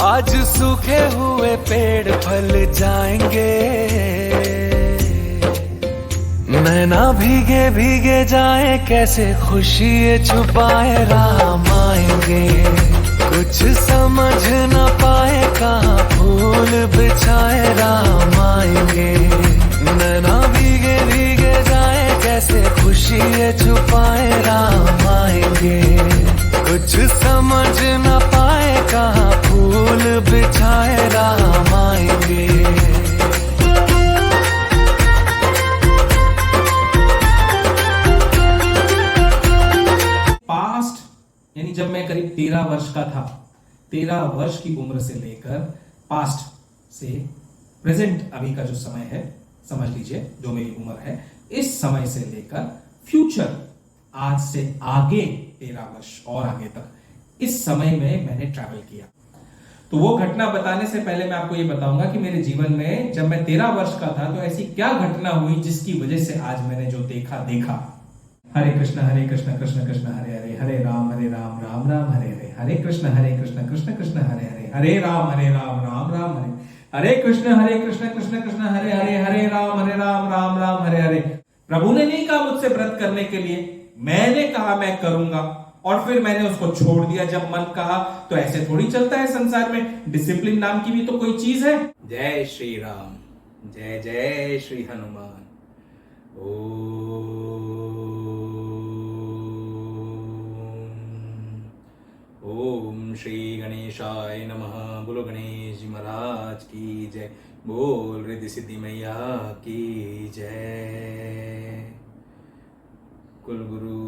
आज सूखे हुए पेड़ फल जाएंगे, नैना भीगे भीगे जाए, कैसे खुशी छुपाए राम आएंगे। कुछ समझ न पाए कहाँ फूल बिछाए राम आएंगे, नैना भीगे भीगे जाए, कैसे खुशी छुपाए राम आएंगे। कुछ समझ न पाए कहाँ फूल बिछाए राम आएंगे। पास्ट यानी जब मैं करीब 13 वर्ष का था, 13 वर्ष की उम्र से लेकर पास्ट से प्रेजेंट अभी का जो समय है, समझ लीजिए जो मेरी उम्र है, इस समय से लेकर फ्यूचर आज से आगे 13 वर्ष और आगे तक, इस समय में मैंने ट्रैवल किया। तो वो घटना बताने से पहले मैं आपको ये बताऊंगा कि मेरे जीवन में जब मैं 13 वर्ष का था तो ऐसी क्या घटना हुई जिसकी वजह से आज मैंने जो देखा। हरे कृष्ण कृष्ण कृष्ण हरे हरे, हरे राम राम राम हरे हरे, हरे कृष्ण कृष्ण कृष्ण हरे हरे, हरे राम राम राम हरे, हरे कृष्ण कृष्ण कृष्ण हरे हरे, हरे राम राम हरे हरे। प्रभु ने नहीं कहा मुझसे व्रत करने के लिए, मैंने कहा मैं करूंगा और फिर मैंने उसको छोड़ दिया जब मन कहा। तो ऐसे थोड़ी चलता है संसार में, डिसिप्लिन नाम की भी तो कोई चीज है। जय श्री राम, जय जय श्री हनुमान। ओम श्री गणेशाय नमः। बोलो गणेश जी महाराज की जय, बोल रिद्धि सिद्धि मैया की जय। कुलगुरु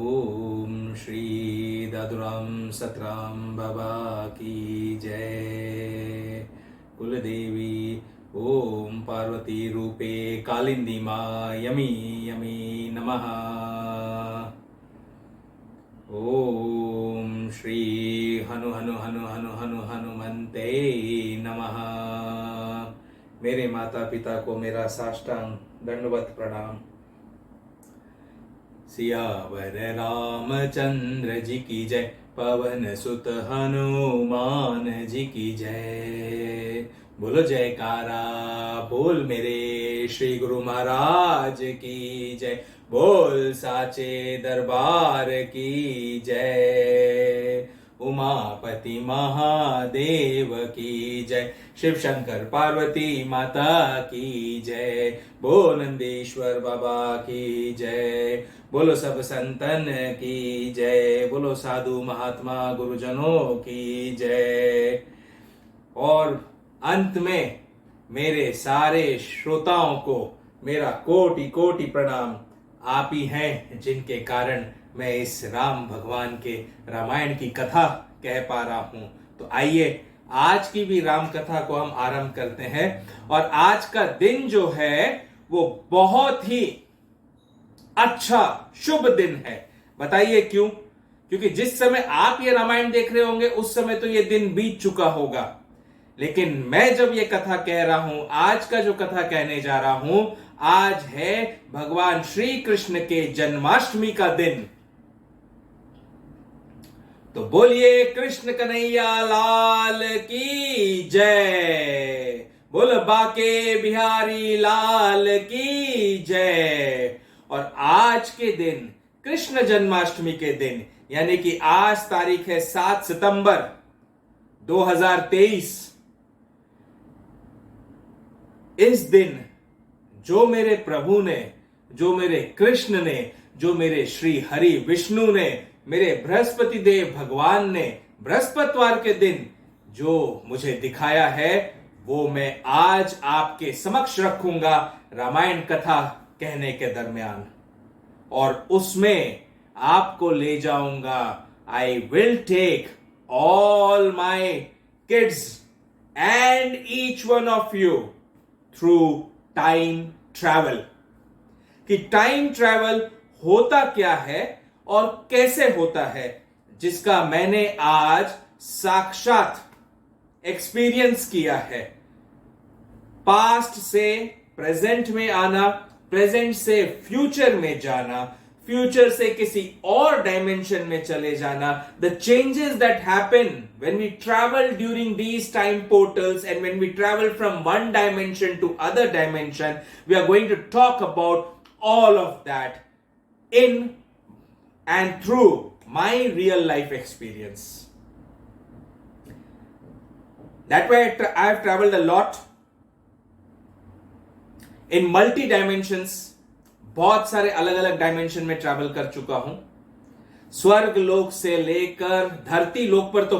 ओम श्री दादुराम सतराम बाबा की जय। कुलदेवी ओम पार्वती रूपे कालिंदी मां यमी यमी नमः। ओम श्री हनु हनु हनु हनु हनु हनुमंते नमः। मेरे माता पिता को मेरा साष्टांग दंडवत प्रणाम। सियावर रामचंद्र जी की जय, पवन सुत हनुमान जी की जय। बोलो जयकारा बोल मेरे श्री गुरु महाराज की जय, बोल साचे दरबार की जय। उमापति महादेव की जय, शिव शंकर पार्वती माता की जय, बोल नंदीश्वर बाबा की जय, बोलो सब संतन की जय, बोलो साधु महात्मा गुरुजनों की जय। और अंत में मेरे सारे श्रोताओं को मेरा कोटि कोटि प्रणाम। आप ही हैं जिनके कारण मैं इस राम भगवान के रामायण की कथा कह पा रहा हूं। तो आइए आज की भी राम कथा को हम आरंभ करते हैं। और आज का दिन जो है वो बहुत ही अच्छा शुभ दिन है। बताइए क्यों? क्योंकि जिस समय आप ये रामायण देख रहे होंगे उस समय तो ये दिन बीत चुका होगा, लेकिन मैं जब ये कथा कह रहा हूं, आज का जो कथा कहने जा रहा हूं, आज है भगवान श्री कृष्ण के जन्माष्टमी का दिन। तो बोलिए कृष्ण कन्हैया लाल की जय, बोल बाके बिहारी लाल की जय। और आज के दिन, कृष्ण जन्माष्टमी के दिन, यानी कि आज तारीख है 7 सितंबर 2023। इस दिन जो मेरे प्रभु ने, जो मेरे कृष्ण ने, जो मेरे श्री हरि विष्णु ने, मेरे बृहस्पति देव भगवान ने बृहस्पतिवार के दिन जो मुझे दिखाया है, वो मैं आज आपके समक्ष रखूंगा रामायण कथा कहने के दरमियान, और उसमें आपको ले जाऊंगा। I will take all my kids and each one of you through time travel. कि टाइम ट्रैवल होता क्या है और कैसे होता है, जिसका मैंने आज साक्षात एक्सपीरियंस किया है। पास्ट से प्रेजेंट में आना, प्रेजेंट से फ्यूचर में जाना, फ्यूचर से किसी और डायमेंशन में चले जाना, the changes that happen when we travel during these time portals and when we travel from one dimension to other dimension, we are going to talk about all of that in and through my real life experience. That way I have traveled a lot in multi dimensions. बहुत सारे अलग अलग dimension में travel कर चुका हूं। स्वर्ग लोक से लेकर धरती लोक पर तो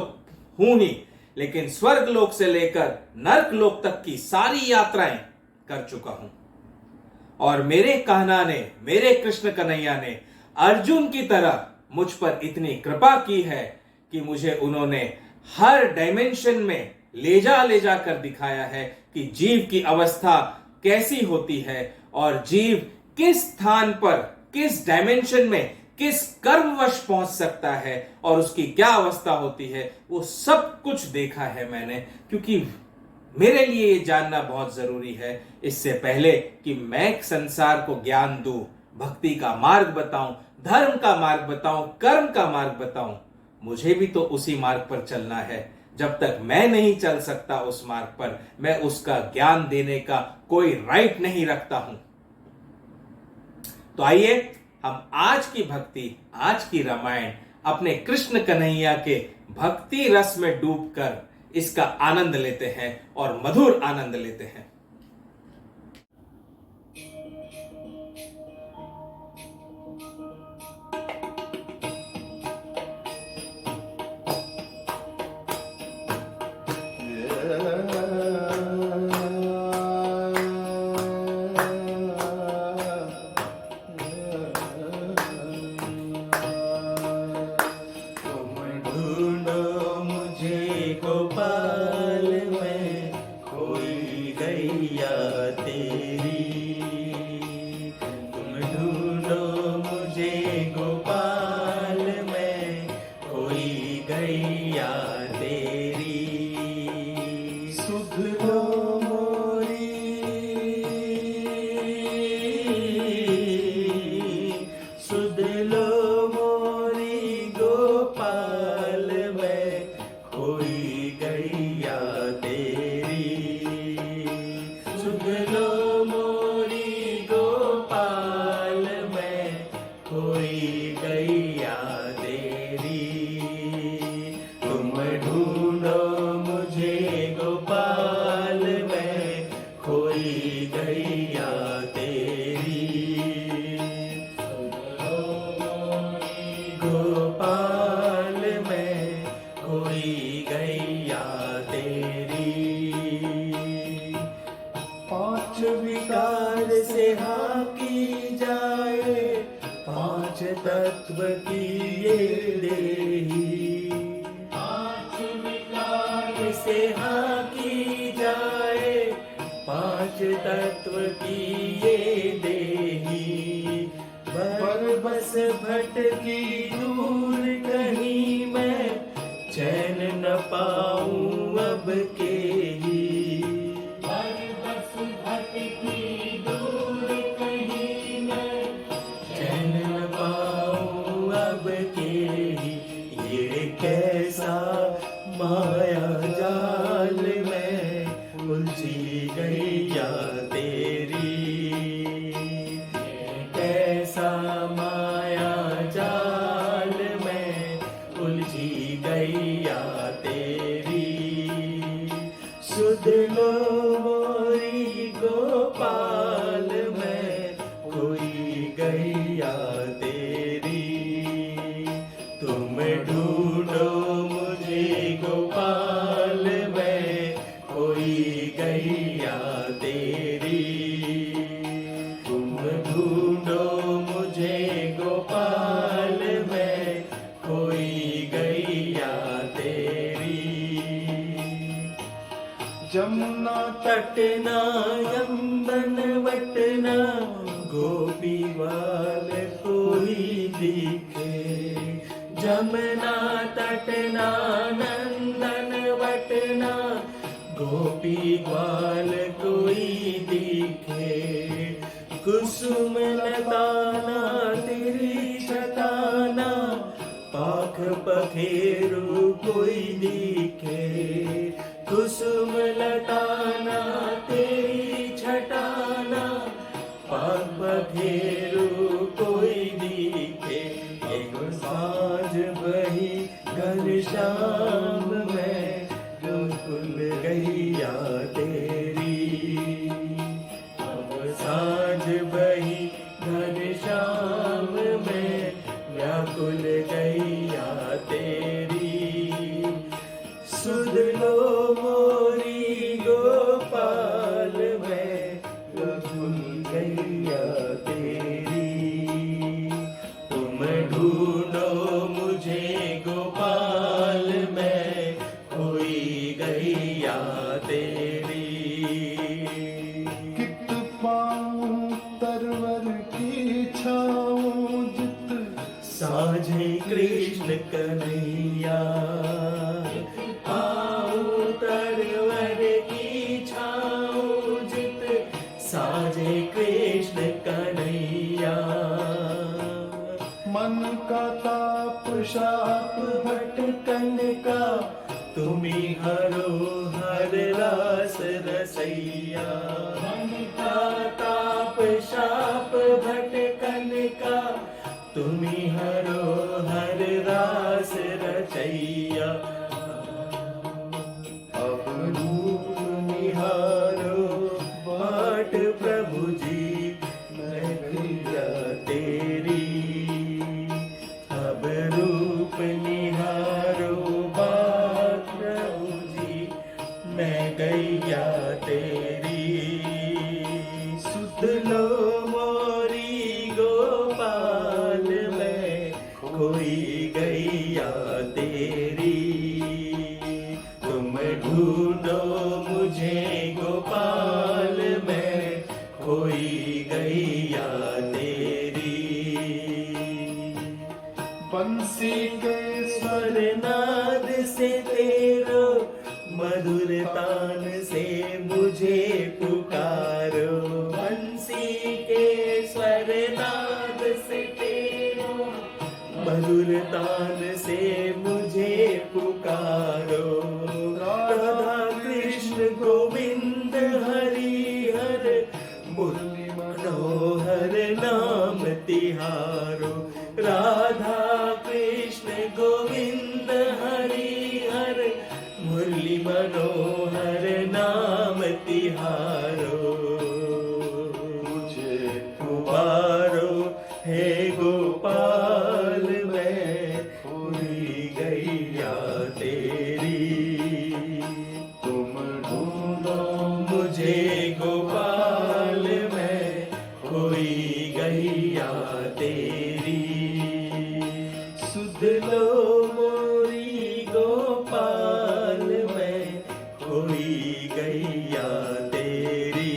हूं ही, लेकिन स्वर्ग लोक से लेकर नर्क लोक तक की सारी यात्राएं कर चुका हूं। और मेरे कहना ने, मेरे कृष्ण कन्हैया ने अर्जुन की तरह मुझ पर इतनी कृपा की है कि मुझे उन्होंने हर डायमेंशन में ले जा कर दिखाया है कि जीव की अवस्था कैसी होती है और जीव किस स्थान पर, किस डायमेंशन में, किस कर्मवश पहुंच सकता है और उसकी क्या अवस्था होती है। वो सब कुछ देखा है मैंने, क्योंकि मेरे लिए ये जानना बहुत जरूरी है। इससे पहले कि मैं संसार को ज्ञान दूं, भक्ति का मार्ग बताऊं, धर्म का मार्ग बताऊं, कर्म का मार्ग बताऊं, मुझे भी तो उसी मार्ग पर चलना है। जब तक मैं नहीं चल सकता उस मार्ग पर, मैं उसका ज्ञान देने का कोई राइट नहीं रखता हूं। तो आइए हम आज की भक्ति, आज की रामायण अपने कृष्ण कन्हैया के भक्ति रस में डूबकर इसका आनंद लेते हैं और मधुर आनंद लेते हैं। तत्व की ये देही, पांच विकार से हाँ की जाए, पांच तत्व की ये देही। पर बस भटकी दूर कहीं मैं, चैन न पाऊं अब के ही। पर बस भटकी दूर कहीं मैं, चैन न पाऊं अब के ही। ये कैसा माया जाल में उलझी गैया तेरी, ये कैसा माया जाल में उलझी गैया तेरी। सुध लो मोरी गोपाल में कोई गैया तेरी। तुम ढूंढो मुझे गोपाल में कोई गैया तेरी। जमुना तटना यमुन वटना गोपी ग्वाल कोई दिखे। जमुना तटना नंदन वटना गोपी ग्वाल कोई दिखे। कुसुम लताना तेरी छटाना पाख पखेरु कोई दिखे। कुसुम लताना तेरी छटाना पाख पखेरु कोई दिखे। एक साँझ बही घनश्याम में गोकुल गैया तेरी। अब साँझ बही घनश्याम में व्याकुल गैया तेरी। सुध लो मोरी गोपाल में व्याकुल गैया तेरी। तुम ढूंढो मुझे गोपाल में कोई गैया तेरी। कित पाऊं तरवर की छाऊं जित साझे कृष्ण कन्हैया। पाऊं तरवर की छाऊं जित साझे कृष्ण कन्हैया। मन का ताप शाप भटकन का तुम्ही हरो हर रास रसैया। मन का ताप शाप भटकन का तुम्ही हरो हर रास रचैया। अब रूप निहारो बाट प्रभु जी मैं गैया तेरी। अब रूप निहारो बाट प्रभु जी मैं गैया तेरी। सुध लो मोरी गोपाल में कोई गैया तेरी। तुम ढूंढो मुझे गोपाल में कोई गैया तेरी। बंसी के स्वर नाद से तेरो मधुर तान से मुझे पुकारो। बंसी के स्वर नाद से तेरो मधुर तान से मुझे पुकारो। राधा कृष्ण गोविंद हरि हर मुरली मनोहर नाम तिहारो। राधा कृष्ण गोविंद हरि हर मुरली मनोहर नाम तिहारो। मुझे पुकारो हे गोपाल मैं कोई गैया तेरी। तुम ढूंढो मुझे गोपाल में कोई गैया तेरी। सुध लो मोरी गोपाल में कोई गैया तेरी।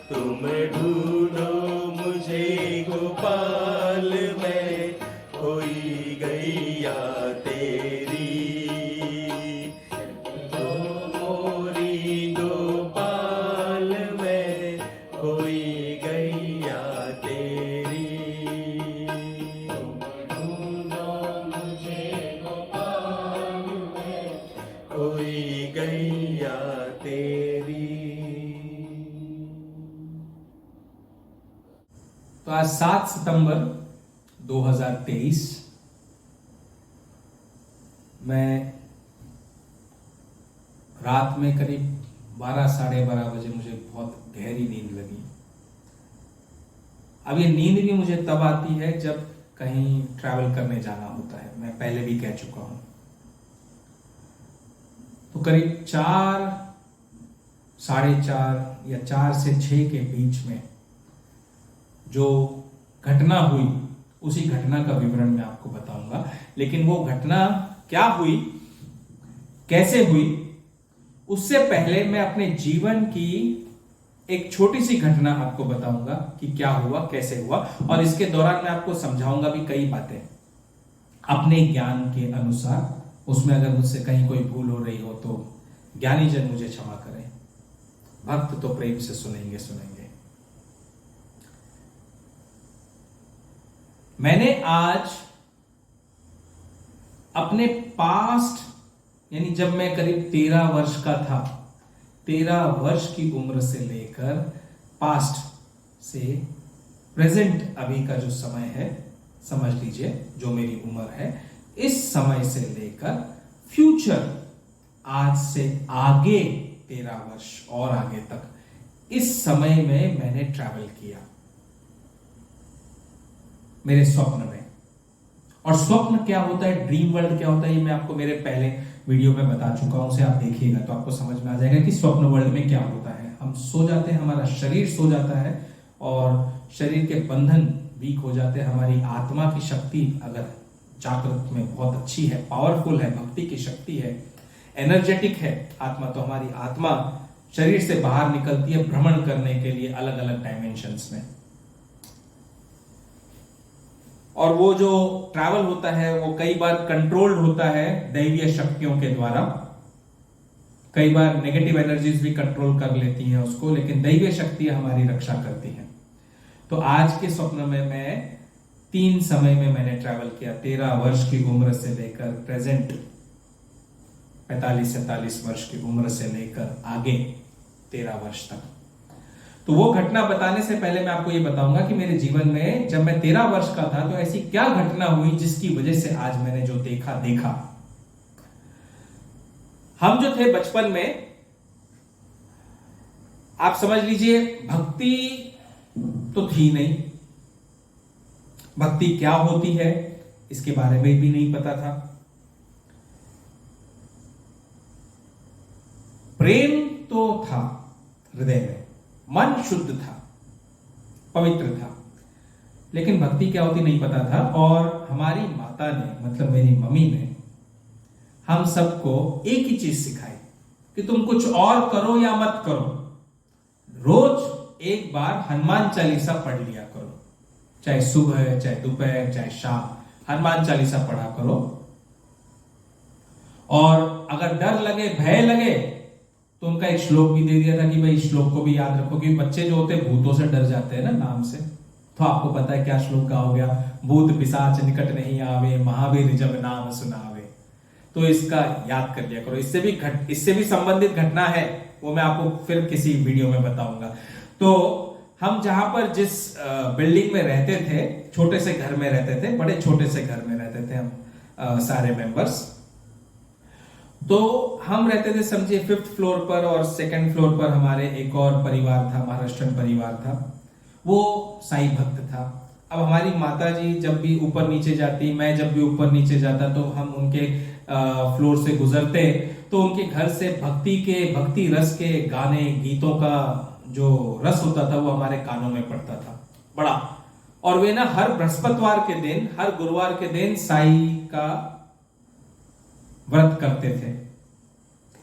तुम ढूंढो मुझे गोपाल में कोई गैया तेरी। तो मोरी गोपाल में कोई गैया तेरी। कोई गैया तेरी। तो आज 7 सितंबर 2023 मैं रात में करीब 12 साढ़े 12 बजे मुझे बहुत गहरी नींद लगी। अब ये नींद भी मुझे तब आती है जब कहीं ट्रैवल करने जाना होता है, मैं पहले भी कह चुका हूं। तो करीब 4 साढ़े 4 या 4 से 6 के बीच में जो घटना हुई उसी घटना का विवरण मैं आपको बताऊंगा लेकिन वो घटना क्या हुई, कैसे हुई, उससे पहले मैं अपने जीवन की एक छोटी सी घटना आपको बताऊंगा कि क्या हुआ, कैसे हुआ, और इसके दौरान मैं आपको समझाऊंगा भी कई बातें अपने ज्ञान के अनुसार। उसमें अगर मुझसे कहीं कोई भूल हो रही हो तो ज्ञानी जन मुझे क्षमा करें, भक्त तो प्रेम से सुनेंगे। मैंने आज अपने पास्ट, यानी जब मैं करीब 13 वर्ष का था, 13 वर्ष की उम्र से लेकर पास्ट से प्रेजेंट अभी का जो समय है, समझ लीजिए जो मेरी उम्र है, इस समय से लेकर फ्यूचर, आज से आगे 13 वर्ष और आगे तक, इस समय में मैंने ट्रैवल किया मेरे स्वप्न में। और स्वप्न क्या होता है, ड्रीम वर्ल्ड क्या होता है, ये मैं आपको मेरे पहले वीडियो में बता चुका हूं, उसे आप देखिएगा तो आपको समझ में आ जाएगा कि स्वप्न वर्ल्ड में क्या होता है। हम सो जाते हैं, हमारा शरीर सो जाता है और शरीर के बंधन वीक हो जाते हैं। हमारी आत्मा की शक्ति अगर जागृत में बहुत अच्छी है, पावरफुल है, भक्ति की शक्ति है, एनर्जेटिक है आत्मा, तो हमारी आत्मा शरीर से बाहर निकलती है भ्रमण करने के लिए अलग अलग डायमेंशंस में। और वो जो ट्रैवल होता है वो कई बार कंट्रोल्ड होता है दैवीय शक्तियों के द्वारा, कई बार नेगेटिव एनर्जीज भी कंट्रोल कर लेती हैं उसको, लेकिन दैवीय शक्तियां हमारी रक्षा करती हैं। तो आज के स्वप्न में मैं 3 समय में मैंने ट्रैवल किया, 13 वर्ष की उम्र से लेकर प्रेजेंट 45-47 वर्ष की उम्र से लेकर आगे 13 वर्ष तक। तो वो घटना बताने से पहले मैं आपको ये बताऊंगा कि मेरे जीवन में जब मैं 13 वर्ष का था तो ऐसी क्या घटना हुई जिसकी वजह से आज मैंने जो देखा। हम जो थे बचपन में, आप समझ लीजिए भक्ति तो थी नहीं, भक्ति क्या होती है इसके बारे में भी नहीं पता था। प्रेम तो था हृदय में, मन शुद्ध था, पवित्र था, लेकिन भक्ति क्या होती नहीं पता था। और हमारी माता ने, मतलब मेरी मम्मी ने, हम सबको एक ही चीज सिखाई कि तुम कुछ और करो या मत करो, रोज एक बार हनुमान चालीसा पढ़ लिया करो, चाहे सुबह, चाहे दोपहर, चाहे शाम, हनुमान चालीसा पढ़ा करो। और अगर डर लगे, भय लगे, तो उनका एक श्लोक भी दे दिया था कि भाई श्लोक को भी याद रखो, क्योंकि बच्चे जो होते हैं भूतों से डर जाते हैं ना नाम से। तो आपको पता है क्या श्लोक का हो गया, भूत पिशाच निकट नहीं आवे, महावीर जब नाम सुनावे। तो इसका याद कर लिया करो। इससे भी संबंधित घटना है, वो मैं आपको फिर किसी वीडियो में बताऊंगा। तो हम जहां पर जिस बिल्डिंग में रहते थे, छोटे से घर में रहते थे, बड़े छोटे से घर में रहते थे हम सारे मेंबर्स। तो हम रहते थे समझिए 5th फ्लोर पर, और 2nd फ्लोर पर हमारे एक और परिवार था, महाराष्ट्रन परिवार था, वो साईं भक्त था। अब हमारी माता जी जब भी ऊपर नीचे जाती, मैं जब भी ऊपर नीचे जाता, तो हम उनके फ्लोर से गुजरते तो उनके घर से भक्ति रस के गाने, गीतों का जो रस होता था वो हमारे कानों में पड़ता था बड़ा। और वे ना हर बृहस्पतिवार के दिन, हर गुरुवार के दिन साईं का व्रत करते थे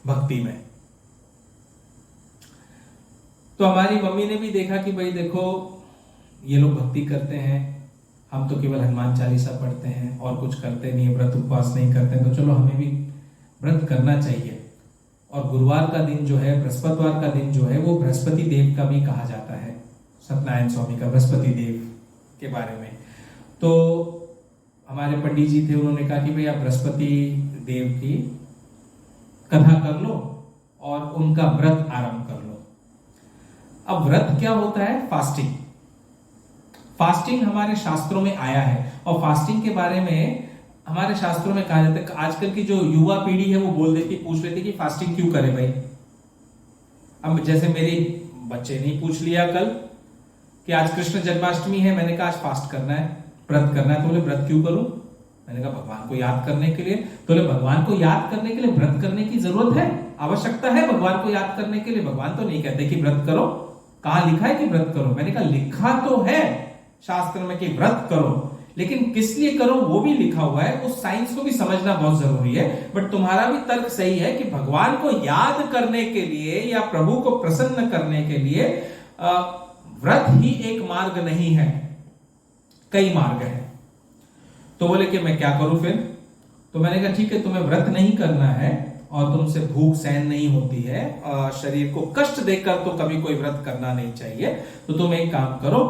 भक्ति में। तो हमारी मम्मी ने भी देखा कि भाई देखो ये लोग भक्ति करते हैं, हम तो केवल हनुमान चालीसा पढ़ते हैं और कुछ करते नहीं, व्रत उपवास नहीं करते, तो चलो हमें भी व्रत करना चाहिए। और गुरुवार का दिन जो है, बृहस्पतिवार का दिन जो है, वो बृहस्पति देव का भी कहा जाता है, सत्यनारायण स्वामी का बृहस्पति देव के बारे में। तो हमारे पंडित जी थे, उन्होंने कहा कि भाई आप बृहस्पति देव की कथा कर लो और उनका व्रत आरंभ कर लो। अब व्रत क्या होता है? फास्टिंग। फास्टिंग हमारे शास्त्रों में आया है, और फास्टिंग के बारे में हमारे शास्त्रों में कहा जाता है। आजकल की जो युवा पीढ़ी है वो बोल देती, पूछ लेती कि फास्टिंग क्यों करे भाई। अब जैसे मेरे बच्चे ने पूछ लिया कल कि आज कृष्ण जन्माष्टमी है, मैंने कहा आज फास्ट करना है, व्रत करना है। तो बोले व्रत क्यों करूं? मैंने कहा भगवान को याद करने के लिए। तो बोले भगवान को याद करने के लिए व्रत करने की जरूरत है, आवश्यकता है भगवान को याद करने के लिए? भगवान तो नहीं कहते कि व्रत करो, कहां लिखा है कि व्रत करो? मैंने कहा लिखा तो है शास्त्र में कि व्रत करो, लेकिन किस लिए करो वो भी लिखा हुआ है, उस साइंस को भी समझना बहुत जरूरी है। बट तुम्हारा भी तर्क सही है कि भगवान को याद करने के लिए या प्रभु को प्रसन्न करने के लिए व्रत ही एक मार्ग नहीं है, कई मार्ग है। तो बोले कि मैं क्या करूं फिर? तो मैंने कहा ठीक है, तुम्हें व्रत नहीं करना है और तुमसे भूख सहन नहीं होती है, शरीर को कष्ट देकर तो कभी कोई व्रत करना नहीं चाहिए। तो तुम एक काम करो,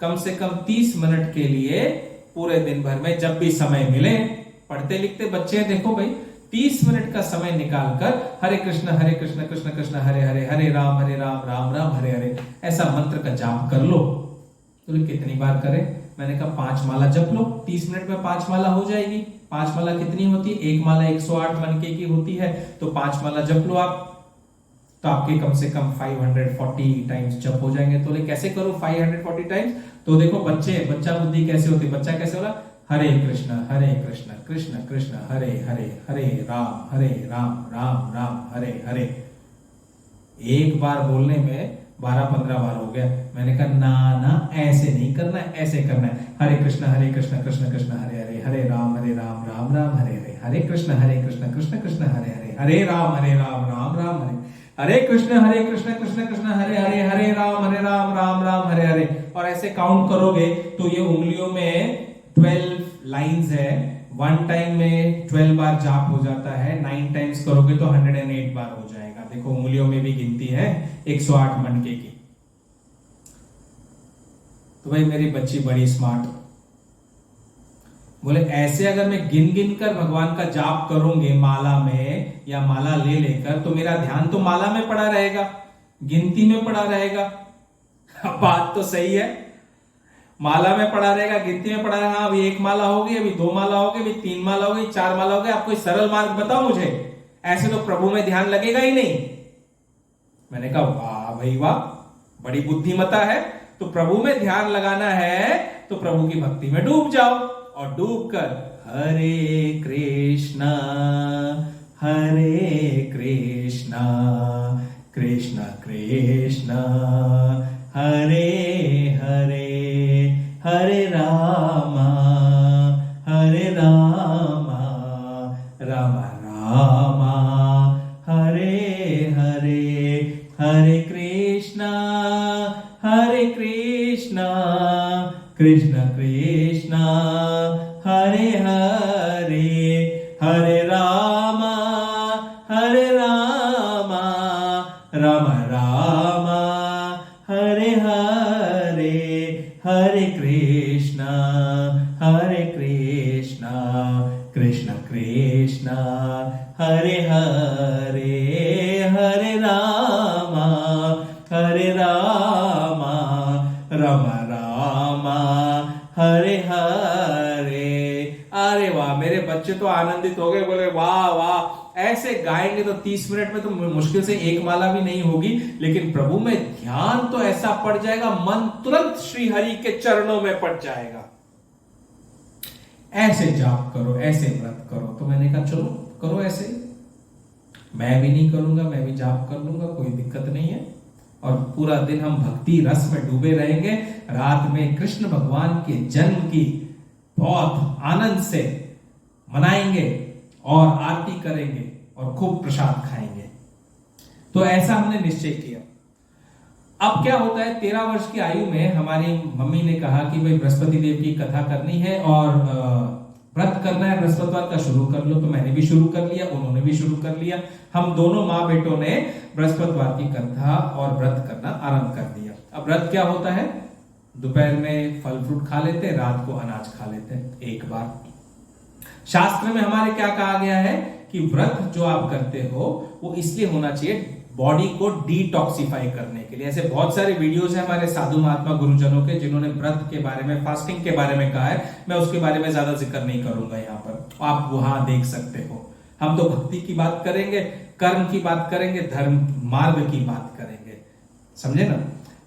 कम से कम 30 मिनट के लिए पूरे दिन भर में जब भी समय मिले, पढ़ते लिखते बच्चे हैं, देखो भाई 30 मिनट का समय निकालकर हरे कृष्ण कृष्ण कृष्ण हरे हरे, हरे राम राम राम हरे हरे, ऐसा मंत्र का जाप कर लो। तो कितनी बार करें? मैंने कहा 5 माला जप लो, 30 मिनट में 5 माला हो जाएगी। 5 माला कितनी होती है? एक माला 108 मनके की होती है, तो 5 माला जप लो आप, तो आपके कम से कम 540 टाइम्स जप हो जाएंगे। तो कैसे करो 540 टाइम्स? तो देखो बच्चा बुद्धि कैसे होती है, बच्चा कैसे होला? हरे कृष्ण कृष्ण कृष्ण हरे हरे, हरे राम राम राम हरे हरे। एक बार बोलने में 12-15 बार हो गया। मैंने कहा ना ऐसे नहीं करना है, ऐसे करना है। हरे कृष्ण कृष्ण कृष्ण हरे हरे, हरे राम राम राम हरे हरे, हरे कृष्ण कृष्ण कृष्ण हरे हरे, हरे राम राम राम हरे, हरे कृष्ण कृष्ण कृष्ण हरे हरे, हरे राम राम हरे हरे। और ऐसे काउंट करोगे तो ये उंगलियों में 12 लाइंस है, 1 टाइम में 12 बार जाप हो जाता है, 9 टाइम्स करोगे तो 108 बार हो जाएगा। देखो उंगलियों में भी गिनती है 108 मनके की। तो भाई मेरी बच्ची बड़ी स्मार्ट, बोले ऐसे अगर मैं गिन कर भगवान का जाप करूंगी माला में या माला ले लेकर, तो मेरा ध्यान तो माला में पड़ा रहेगा, गिनती में पड़ा रहेगा। बात तो सही है, माला में पड़ा रहेगा, गिनती में पड़ा रहेगा। अभी 1 माला होगी, अभी 2 माला होगी, अभी 3 माला होगी, 4 माला होगी। आप कोई सरल मार्ग बताओ मुझे, ऐसे तो प्रभु में ध्यान लगेगा ही नहीं। मैंने कहा वाह भाई वाह, बड़ी बुद्धिमता है। तो प्रभु में ध्यान लगाना है तो प्रभु की भक्ति में डूब जाओ, और डूब कर हरे कृष्णा कृष्ण कृष्ण हरे हरे, हरे रामा राम रामा हरे हरे, हरे कृष्णा कृष्ण कृष्ण हरे हरे, हरे रामा राम राम हरे हरे, हरे कृष्ण कृष्ण कृष्ण हरे हरे, हरे राम राम राम हरे हरे। अरे वाह, मेरे बच्चे तो आनंदित हो गए, बोले वाह वाह, ऐसे गाएंगे तो 30 मिनट में तो मुश्किल से 1 माला भी नहीं होगी, लेकिन प्रभु में ध्यान तो ऐसा पड़ जाएगा, मन तुरंत श्री हरि के चरणों में पड़ जाएगा। ऐसे जाप करो, ऐसे व्रत करो। तो मैंने कहा चलो करो ऐसे, मैं भी नहीं करूंगा, मैं भी जाप कर लूंगा, कोई दिक्कत नहीं है। और पूरा दिन हम भक्ति रस में डूबे रहेंगे, रात में कृष्ण भगवान के जन्म की बहुत आनंद से मनाएंगे और आरती करेंगे और खूब प्रसाद खाएंगे। तो ऐसा हमने निश्चय किया। अब क्या होता है, 13 वर्ष की आयु में हमारी मम्मी ने कहा कि भाई बृहस्पति देव की कथा करनी है और व्रत करना है, बृहस्पतिवार का शुरू कर लो। तो मैंने भी शुरू कर लिया, उन्होंने भी शुरू कर लिया। हम दोनों माँ बेटों ने बृहस्पतिवार की कथा और व्रत करना आरंभ कर दिया। अब व्रत क्या होता है, दोपहर में फल फ्रूट खा लेते, रात को अनाज खा लेते एक बार। शास्त्र में हमारे क्या कहा गया है कि व्रत जो आप करते हो वो इसलिए होना चाहिए बॉडी को डिटॉक्सिफाई करने के लिए। ऐसे बहुत सारे वीडियोस हैं हमारे साधु महात्मा गुरुजनों के जिन्होंने व्रत के बारे में, फास्टिंग के बारे में कहा है। मैं उसके बारे में ज्यादा जिक्र नहीं करूंगा यहाँ पर, आप वहां देख सकते हो। हम तो भक्ति की बात करेंगे, कर्म की बात करेंगे, धर्म मार्ग की बात करेंगे, समझे ना।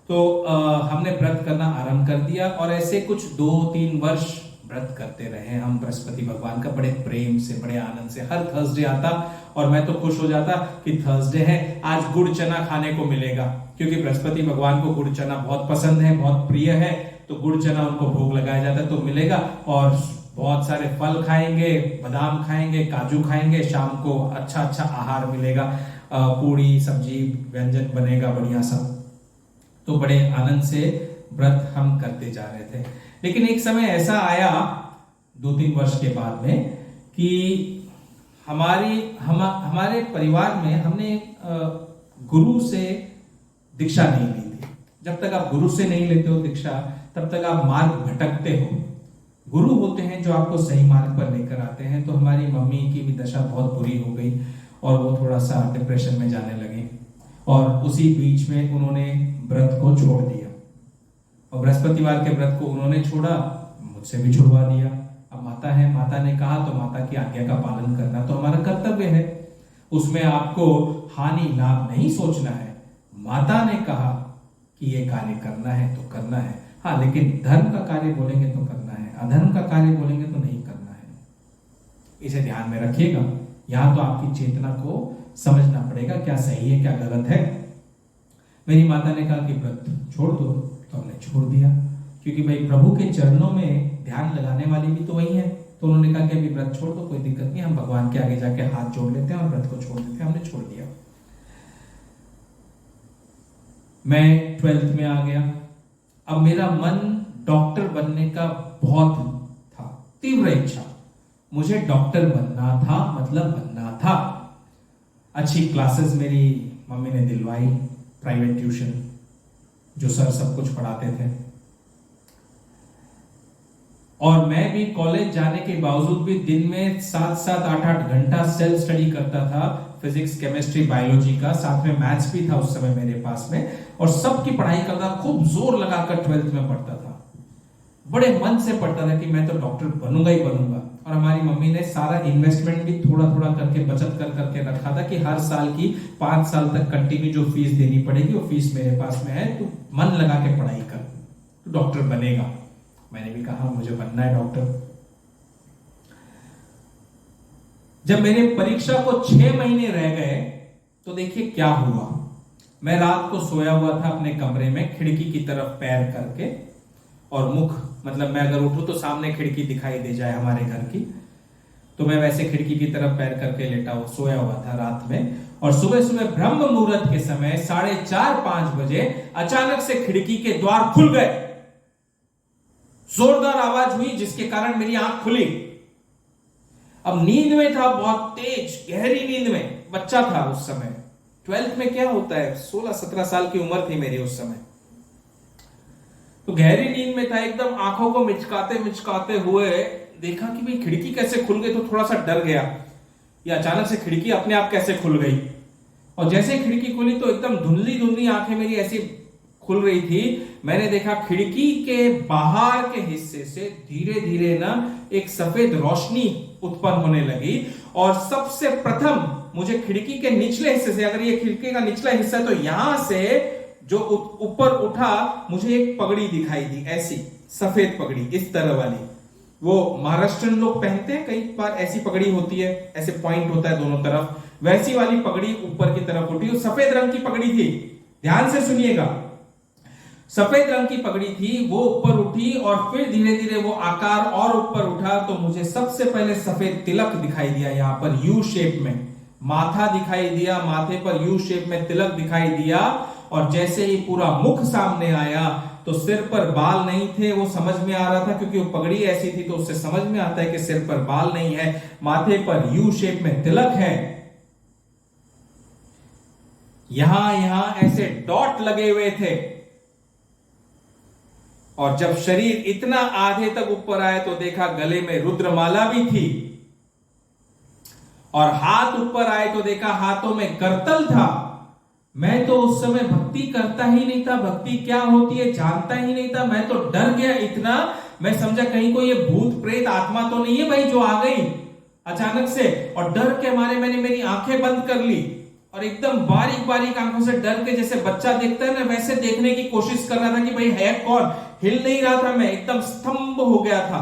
तो हमने व्रत करना आरंभ कर दिया और ऐसे कुछ 2-3 वर्ष व्रत करते रहे हम बृहस्पति भगवान का, बड़े प्रेम से, बड़े आनंद से। हर थर्सडे आता और मैं तो खुश हो जाता कि थर्सडे है, आज गुड़ चना खाने को मिलेगा, क्योंकि बृहस्पति भगवान को गुड़ चना बहुत पसंद है, बहुत प्रिय है। तो गुड़ चना उनको भोग लगाया जाता है तो मिलेगा। और बहुत सारे फल खाएंगे, बादाम खाएंगे, काजू खाएंगे, शाम को अच्छा अच्छा आहार मिलेगा, पूड़ी सब्जी व्यंजन बनेगा बढ़िया सा। तो बड़े आनंद से व्रत हम करते जा रहे थे। लेकिन एक समय ऐसा आया 2-3 वर्ष के बाद में कि हमारे परिवार में हमने गुरु से दीक्षा नहीं ली थी। जब तक आप गुरु से नहीं लेते हो दीक्षा, तब तक आप मार्ग भटकते हो। गुरु होते हैं जो आपको सही मार्ग पर लेकर आते हैं। तो हमारी मम्मी की भी दशा बहुत बुरी हो गई और वो थोड़ा सा डिप्रेशन में जाने लगे, और उसी बीच में उन्होंने व्रत को छोड़ दिया। और बृहस्पतिवार के व्रत को उन्होंने छोड़ा, मुझसे भी छुड़वा दिया। अब माता है, माता ने कहा तो माता की आज्ञा का पालन करना तो हमारा कर्तव्य है। उसमें आपको हानि लाभ नहीं सोचना है। माता ने कहा कि ये कार्य करना है तो करना है, हाँ, लेकिन धर्म का कार्य बोलेंगे तो करना है, अधर्म का कार्य बोलेंगे तो नहीं करना है। इसे ध्यान में रखिएगा। यहां तो आपकी चेतना को समझना पड़ेगा क्या सही है क्या गलत है। मेरी माता ने कहा कि व्रत छोड़ दो, तो हमने छोड़ दिया, क्योंकि भाई प्रभु के चरणों में ध्यान लगाने वाली भी तो वही है। तो उन्होंने कहा कि अभी व्रत छोड़ दो, कोई दिक्कत नहीं, हम भगवान के आगे जाके हाथ जोड़ लेते हैं और व्रत को छोड़ देते हैं। हमने छोड़ दिया। मैं 12th में आ गया। अब मेरा मन डॉक्टर बनने का बहुत था, तीव्र इच्छा, मुझे डॉक्टर बनना था, मतलब बनना था। अच्छी क्लासेस मेरी मम्मी ने दिलवाई, प्राइवेट ट्यूशन, जो सर सब कुछ पढ़ाते थे। और मैं भी कॉलेज जाने के बावजूद भी दिन में 7-7, 8-8 घंटा सेल्फ स्टडी करता था, फिजिक्स, केमिस्ट्री, बायोलॉजी का, साथ में मैथ्स भी था उस समय मेरे पास में, और सबकी पढ़ाई करता, खूब जोर लगाकर 12th में पढ़ता था। बड़े मन से पढ़ता था कि मैं तो डॉक्टर बनूंगा ही बनूंगा। और हमारी मम्मी ने सारा इन्वेस्टमेंट भी थोड़ा थोड़ा करके बचत कर करके रखा था कि हर साल की 5 साल तक कंटिन्यू जो फीस देनी पड़ेगी वो फीस मेरे पास में है, तो मन लगा के पढ़ाई कर, तो डॉक्टर बनेगा। मैंने भी कहा मुझे बनना है डॉक्टर। जब मेरे परीक्षा को 6 महीने रह गए तो देखिए क्या हुआ। मैं रात को सोया हुआ था अपने कमरे में, खिड़की की तरफ पैर करके, और मुख, मतलब मैं अगर उठूं तो सामने खिड़की दिखाई दे जाए हमारे घर की, तो मैं वैसे खिड़की की तरफ पैर करके लेटा हुआ सोया हुआ था रात में। और सुबह सुबह ब्रह्म मुहूर्त के समय 4:30-5 बजे अचानक से खिड़की के द्वार खुल गए। जोरदार आवाज हुई जिसके कारण मेरी आंख खुली। अब नींद में था, बहुत तेज गहरी नींद में, बच्चा था उस समय। 12th में क्या होता है, 16-17 साल की उम्र थी मेरी उस समय। तो गहरी नींद में था, एकदम आंखों को मिचकाते मिचकाते हुए देखा कि भाई खिड़की कैसे खुल गई, तो थोड़ा सा डर गया, ये अचानक से खिड़की अपने आप कैसे खुल गई। और जैसे खिड़की खुली तो एकदम धुंधली धुंधली आंखें मेरी ऐसी खुल रही थी। मैंने देखा खिड़की के बाहर के हिस्से से धीरे धीरे ना एक सफेद रोशनी उत्पन्न होने लगी, और सबसे प्रथम मुझे खिड़की के निचले हिस्से से, अगर ये खिड़की का निचला हिस्सा, तो यहां से जो ऊपर उठा मुझे एक पगड़ी दिखाई दी, ऐसी सफेद पगड़ी, इस तरह वाली। वो महाराष्ट्रियन लोग पहनते हैं, कई बार ऐसी पगड़ी होती है, ऐसे पॉइंट होता है दोनों तरफ, वैसी वाली पगड़ी ऊपर की तरफ उठी। सफेद रंग की पगड़ी थी, ध्यान से सुनिएगा, सफेद रंग की पगड़ी थी, वो ऊपर उठी और फिर धीरे धीरे वो आकार और ऊपर उठा। तो मुझे सबसे पहले सफेद तिलक दिखाई दिया, यहां पर यू शेप में माथा दिखाई दिया, माथे पर यू शेप में तिलक दिखाई दिया। और जैसे ही पूरा मुख सामने आया तो सिर पर बाल नहीं थे, वो समझ में आ रहा था क्योंकि वो पगड़ी ऐसी थी, तो उससे समझ में आता है कि सिर पर बाल नहीं है, माथे पर यू शेप में तिलक है, यहां ऐसे डॉट लगे हुए थे। और जब शरीर इतना आधे तक ऊपर आए तो देखा गले में रुद्रमाला भी थी, और हाथ ऊपर आए तो देखा हाथों में करतल था। मैं तो उस समय भक्ति करता ही नहीं था, भक्ति क्या होती है जानता ही नहीं था। मैं तो डर गया इतना, मैं समझा कहीं कोई ये भूत प्रेत आत्मा तो नहीं है भाई जो आ गई अचानक से। और डर के मारे मैंने मेरी आंखें बंद कर ली और एकदम बारीक बारीक आंखों से डर के, जैसे बच्चा देखता है ना वैसे देखने की कोशिश कर रहा था कि भाई है कौन। हिल नहीं रहा था मैं, एकदम स्तंभ हो गया था।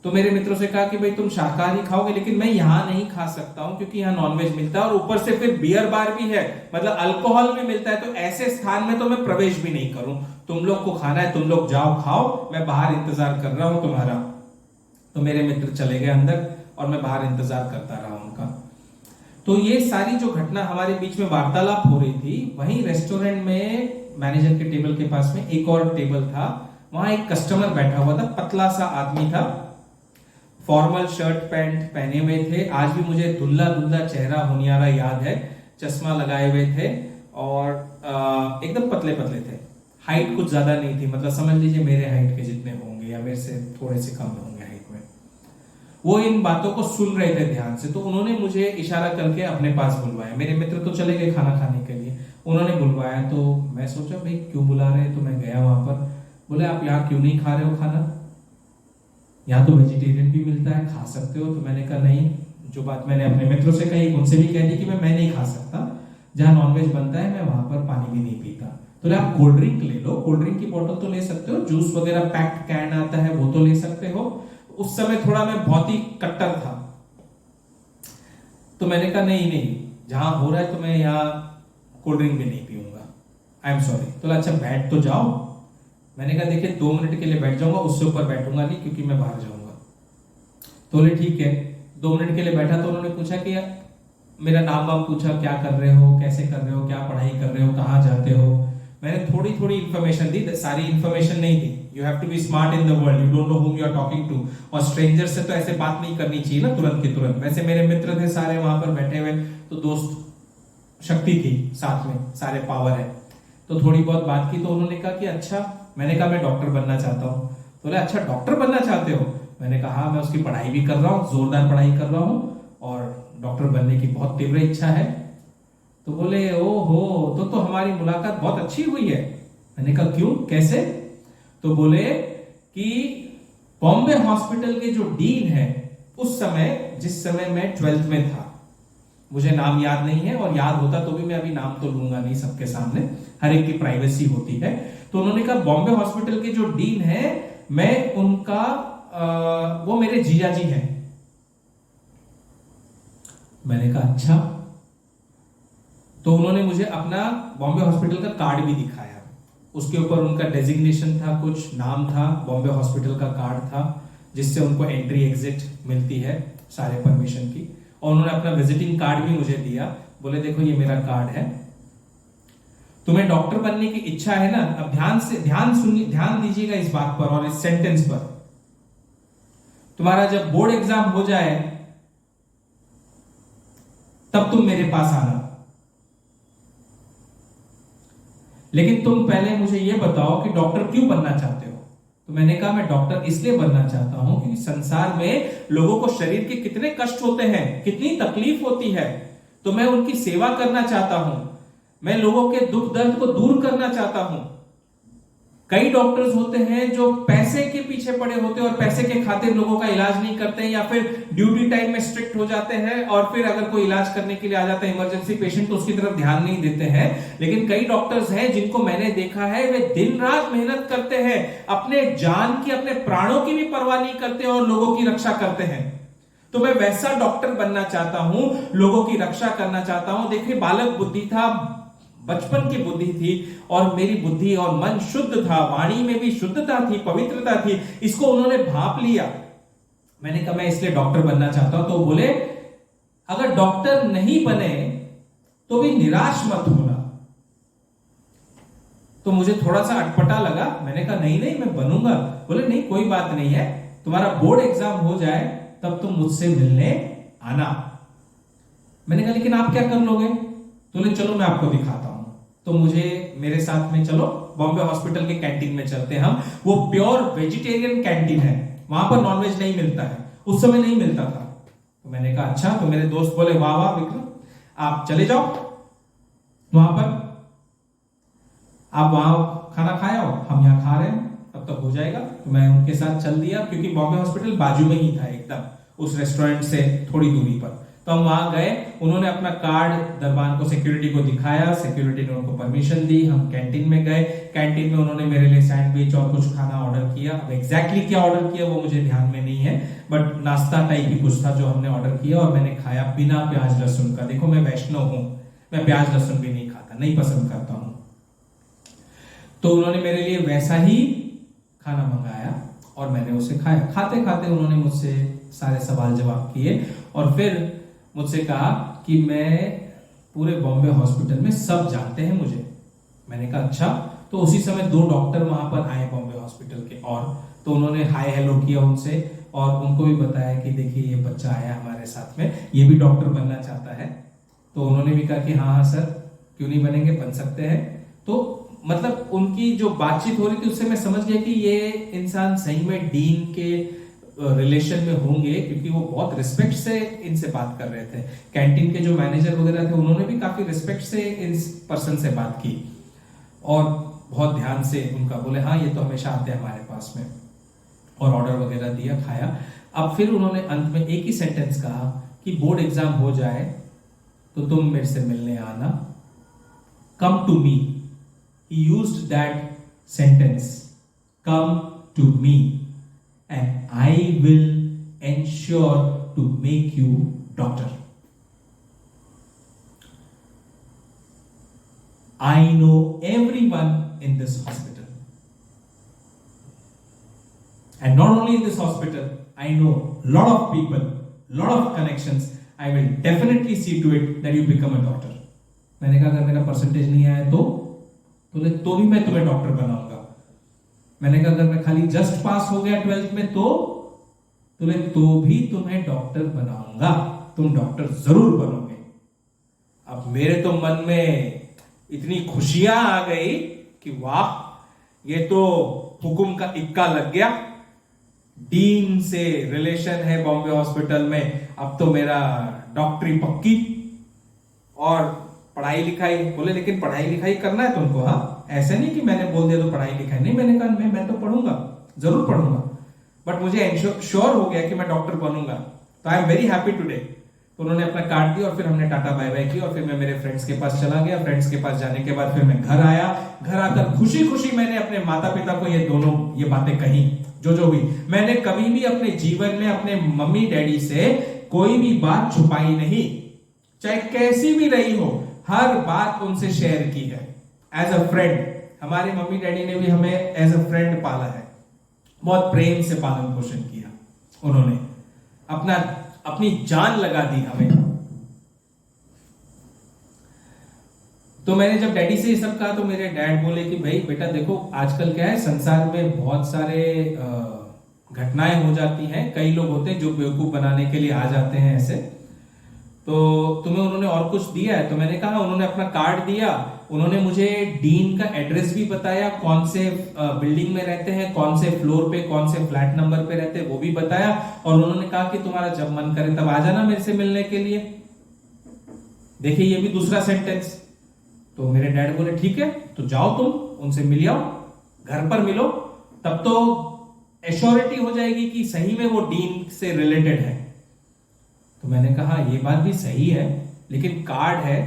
तो मेरे मित्रों से कहा कि भाई तुम शाकाहारी खाओगे, लेकिन मैं यहाँ नहीं खा सकता हूँ क्योंकि यहाँ नॉनवेज मिलता है और ऊपर से फिर बियर बार भी है, मतलब अल्कोहल भी मिलता है, तो ऐसे स्थान में तो मैं प्रवेश भी नहीं करूं। तुम लोग को खाना है, तुम लोग जाओ खाओ, मैं बाहर इंतजार कर रहा हूं तुम्हारा। तो मेरे मित्र चले गए अंदर और मैं बाहर इंतजार करता रहा उनका। तो ये सारी जो घटना हमारे बीच में वार्तालाप हो रही थी, वहीं रेस्टोरेंट में मैनेजर के टेबल के पास में एक और टेबल था, वहां एक कस्टमर बैठा हुआ था, पतला सा आदमी था, फॉर्मल शर्ट पैंट पहने हुए थे। आज भी मुझे धुंधला धुंधला चेहरा हुनियारा याद है, चश्मा लगाए हुए थे और एकदम पतले पतले थे। हाइट कुछ ज्यादा नहीं थी, मतलब समझ लीजिए मेरे हाइट के जितने होंगे या मेरे से थोड़े से कम होंगे हाइट में। वो इन बातों को सुन रहे थे ध्यान से, तो उन्होंने मुझे इशारा करके अपने पास बुलवाया। मेरे मित्र तो चले गए खाना खाने के लिए, उन्होंने बुलवाया तो मैं सोचा भाई क्यों बुला रहे हैं, तो मैं गया वहां पर। बोले आप यहाँ क्यों नहीं खा रहे हो खाना, यहाँ तो वेजिटेरियन भी मिलता है, खा सकते हो। तो मैंने कहा नहीं, जो बात मैंने अपने मित्रों से कही उनसे भी कह दी कि मैं नहीं खा सकता, जहां नॉनवेज बनता है मैं वहां पर पानी भी नहीं पीता। तो आप कोल्ड ड्रिंक ले लो, कोल्ड ड्रिंक की बोतल तो ले सकते हो, जूस वगैरह पैक्ड कैन आता है वो तो ले सकते हो। उस समय थोड़ा मैं बहुत ही कट्टर था, तो मैंने कहा नहीं, जहां हो रहा है तो मैं यहाँ कोल्ड ड्रिंक भी नहीं पीऊंगा, आई एम सॉरी। तो अच्छा बैठ तो जाओ। मैंने कहा देखिए 2 मिनट के लिए बैठ जाऊंगा, उससे ऊपर बैठूंगा नहीं क्योंकि मैं बाहर जाऊंगा। तो बोले ठीक है। 2 मिनट के लिए बैठा तो उन्होंने पूछा कि मेरा नाम वाम पूछा, क्या कर रहे हो, कैसे कर रहे हो, क्या पढ़ाई कर रहे हो, कहाँ जाते हो। मैंने थोड़ी थोड़ी इन्फॉर्मेशन दी, सारी इन्फॉर्मेशन नहीं दी। You have to be smart in the world, you don't know whom you are talking to. और स्ट्रेंजर से तो ऐसे बात नहीं करनी चाहिए ना तुरंत के तुरंत। वैसे मेरे मित्र थे सारे वहां पर बैठे हुए, तो दोस्त शक्ति थी साथ में, सारे पावर है, तो थोड़ी बहुत बात की। तो उन्होंने कहा कि अच्छा, मैंने कहा मैं डॉक्टर बनना चाहता हूँ। तो बोले अच्छा डॉक्टर बनना चाहते हो। मैंने कहा हाँ, मैं उसकी पढ़ाई भी कर रहा हूँ, जोरदार पढ़ाई कर रहा हूँ और डॉक्टर बनने की बहुत तीव्र इच्छा है। तो बोले ओहो, तो हमारी मुलाकात बहुत अच्छी हुई है। मैंने कहा क्यों, कैसे। तो बोले कि बॉम्बे हॉस्पिटल के जो डीन है उस समय, जिस समय मैं 12th में था, मुझे नाम याद नहीं है, और याद होता तो भी मैं अभी नाम तो लूंगा नहीं सबके सामने, हर एक की प्राइवेसी होती है। तो उन्होंने कहा बॉम्बे हॉस्पिटल के जो डीन है, मैं उनका वो मेरे जीजा जी हैं। मैंने कहा अच्छा। तो उन्होंने मुझे अपना बॉम्बे हॉस्पिटल का कार्ड भी दिखाया, उसके ऊपर उनका डेजिग्नेशन था, कुछ नाम था, बॉम्बे हॉस्पिटल का कार्ड था जिससे उनको एंट्री एग्जिट मिलती है सारे परमिशन की। और उन्होंने अपना विजिटिंग कार्ड भी मुझे दिया, बोले देखो ये मेरा कार्ड है, तुम्हें डॉक्टर बनने की इच्छा है ना। अब ध्यान दीजिएगा इस बात पर और इस सेंटेंस पर। तुम्हारा जब बोर्ड एग्जाम हो जाए तब तुम मेरे पास आना, लेकिन तुम पहले मुझे यह बताओ कि डॉक्टर क्यों बनना चाहते हो। तो मैंने कहा मैं डॉक्टर इसलिए बनना चाहता हूं क्योंकि संसार में लोगों को शरीर के कितने कष्ट होते हैं, कितनी तकलीफ होती है, तो मैं उनकी सेवा करना चाहता हूं, मैं लोगों के दुख दर्द को दूर करना चाहता हूं। कई डॉक्टर्स होते हैं जो पैसे के पीछे पड़े होते हैं और पैसे के खातिर लोगों का इलाज नहीं करते हैं, या फिर ड्यूटी टाइम में स्ट्रिक्ट हो जाते हैं, और फिर अगर कोई इलाज करने के लिए आ जाता है इमरजेंसी पेशेंट तो उसकी तरफ ध्यान नहीं देते हैं। लेकिन कई डॉक्टर्स हैं जिनको मैंने देखा है, वे दिन रात मेहनत करते हैं, अपने जान की, अपने प्राणों की भी परवाह नहीं करते और लोगों की रक्षा करते हैं। तो मैं वैसा डॉक्टर बनना चाहता हूं, लोगों की रक्षा करना चाहता हूं। देखिए बालक बुद्धि था, बचपन की बुद्धि थी, और मेरी बुद्धि और मन शुद्ध था, वाणी में भी शुद्धता थी, पवित्रता थी, इसको उन्होंने भांप लिया। मैंने कहा मैं इसलिए डॉक्टर बनना चाहता हूं। तो बोले अगर डॉक्टर नहीं बने तो भी निराश मत होना। तो मुझे थोड़ा सा अटपटा लगा, मैंने कहा नहीं मैं बनूंगा। बोले नहीं कोई बात नहीं है, तुम्हारा बोर्ड एग्जाम हो जाए तब तुम मुझसे मिलने आना। मैंने कहा लेकिन आप क्या कर लोगे। तो चलो मैं आपको दिखाता हूं। तो मुझे मेरे साथ में चलो, बॉम्बे हॉस्पिटल के कैंटीन में चलते हैं हम। वो प्योर वेजिटेरियन कैंटीन है, वहां पर नॉनवेज नहीं मिलता है, उस समय नहीं मिलता था। तो मैंने कहा अच्छा। तो मेरे दोस्त बोले वाह वाह विक्रम, आप चले जाओ वहां पर, आप वहां खाना खाए हो, हम यहाँ खा रहे हैं, तब तक हो जाएगा। तो मैं उनके साथ चल दिया, क्योंकि बॉम्बे हॉस्पिटल बाजू में ही था एकदम, उस रेस्टोरेंट से थोड़ी दूरी पर। तो हम वहां गए, उन्होंने अपना कार्ड दरबान को, सिक्योरिटी को दिखाया, सिक्योरिटी ने उनको परमिशन दी, हम कैंटीन में गए। कैंटीन में उन्होंने मेरे लिए सैंडविच और कुछ खाना ऑर्डर किया। अब एग्जैक्टली क्या ऑर्डर किया वो मुझे ध्यान में नहीं है, बट नाश्ता टाइप ही कुछ था जो हमने ऑर्डर किया और मैंने खाया बिना प्याज लहसुन का। देखो मैं वैष्णव हूं, मैं प्याज लहसुन भी नहीं खाता, नहीं पसंद करता हूं। तो उन्होंने मेरे लिए वैसा ही खाना मंगाया और मैंने उसे खाया। खाते खाते उन्होंने मुझसे सारे सवाल जवाब किए और फिर मुझसे कहा कि मैं पूरे बॉम्बे हॉस्पिटल में सब जानते हैं मुझे। मैंने कहा अच्छा। तो उसी समय 2 डॉक्टर वहां पर आए बॉम्बे हॉस्पिटल के, और तो उन्होंने हाय हेलो किया उनसे और उनको भी बताया कि देखिए ये बच्चा आया हमारे साथ में, ये भी डॉक्टर बनना चाहता है। तो उन्होंने भी कहा कि हाँ हाँ सर, क्यों नहीं बनेंगे, बन सकते हैं। तो मतलब उनकी जो बातचीत हो रही थी उससे मैं समझ गया कि ये इंसान सही में डीन के रिलेशन में होंगे, क्योंकि वो बहुत रिस्पेक्ट से इनसे बात कर रहे थे। कैंटीन के जो मैनेजर वगैरह थे उन्होंने भी काफी रिस्पेक्ट से इस पर्सन से बात की और बहुत ध्यान से उनका बोले हाँ ये तो हमेशा आते हैं हमारे पास में, और ऑर्डर वगैरह दिया, खाया। अब फिर उन्होंने अंत में एक ही सेंटेंस कहा कि बोर्ड एग्जाम हो जाए तो तुम मेरे से मिलने आना, come to me. He used that sentence, come to me and I will ensure to make you doctor. I know everyone in this hospital. And not only in this hospital, I know lot of people, lot of connections. I will definitely see to it that you become a doctor. मैंने कहा अगर मेरा percentage नहीं आया तो भी मैं तुम्हें डॉक्टर बनाऊंगा। मैंने कहा अगर मैं खाली जस्ट पास हो गया 12th में तो भी तुम्हें डॉक्टर बनाऊंगा, तुम डॉक्टर जरूर बनोगे। अब मेरे तो मन में इतनी खुशियां आ गई कि वाह ये तो हुकुम का इक्का लग गया, डीन से रिलेशन है बॉम्बे हॉस्पिटल में, अब तो मेरा डॉक्टरी पक्की। और पढ़ाई लिखाई बोले, लेकिन पढ़ाई लिखाई करना है तुमको, हाँ ऐसे नहीं कि मैंने बोल दिया तो पढ़ाई लिखाई नहीं। मैंने कहा मैं तो पढ़ूंगा, जरूर पढ़ूंगा, बट मुझे श्योर हो गया कि मैं डॉक्टर बनूंगा। तो I am very happy today. तो उन्होंने अपना कार्ड दिया और फिर हमने टाटा बाय बाय की और फिर मैं मेरे फ्रेंड्स के पास चला गया। फ्रेंड्स के पास जाने के बाद फिर मैं घर आया। घर आकर खुशी खुशी मैंने अपने माता पिता को ये बातें कही जो भी। मैंने कभी भी अपने जीवन में अपने मम्मी डैडी से कोई भी बात छुपाई नहीं, चाहे कैसी भी रही हो, हर बात उनसे शेयर की है एज अ फ्रेंड। हमारे मम्मी डैडी ने भी हमें एज अ फ्रेंड पाला है, बहुत प्रेम से पालन पोषण किया। उन्होंने अपनी जान लगा दी हमें। तो मैंने जब डैडी से ये सब कहा तो मेरे डैड बोले कि भाई बेटा देखो आजकल क्या है, संसार में बहुत सारे घटनाएं हो जाती हैं। कई लोग होते हैं जो बेवकूफ बनाने के लिए आ जाते हैं ऐसे, तो तुम्हें उन्होंने और कुछ दिया है? तो मैंने कहा उन्होंने अपना कार्ड दिया, उन्होंने मुझे डीन का एड्रेस भी बताया, कौन से बिल्डिंग में रहते हैं, कौन से फ्लोर पे, कौन से फ्लैट नंबर पे रहते हैं वो भी बताया। और उन्होंने कहा कि तुम्हारा जब मन करे तब आ जाना मेरे से मिलने के लिए। देखिए ये भी दूसरा सेंटेंस। तो मेरे डैड बोले ठीक है तो जाओ तुम उनसे मिल आओ, घर पर मिलो, तब तो एश्योरिटी हो जाएगी कि सही में वो डीन से रिलेटेड है। तो मैंने कहा ये बात भी सही है, लेकिन कार्ड है।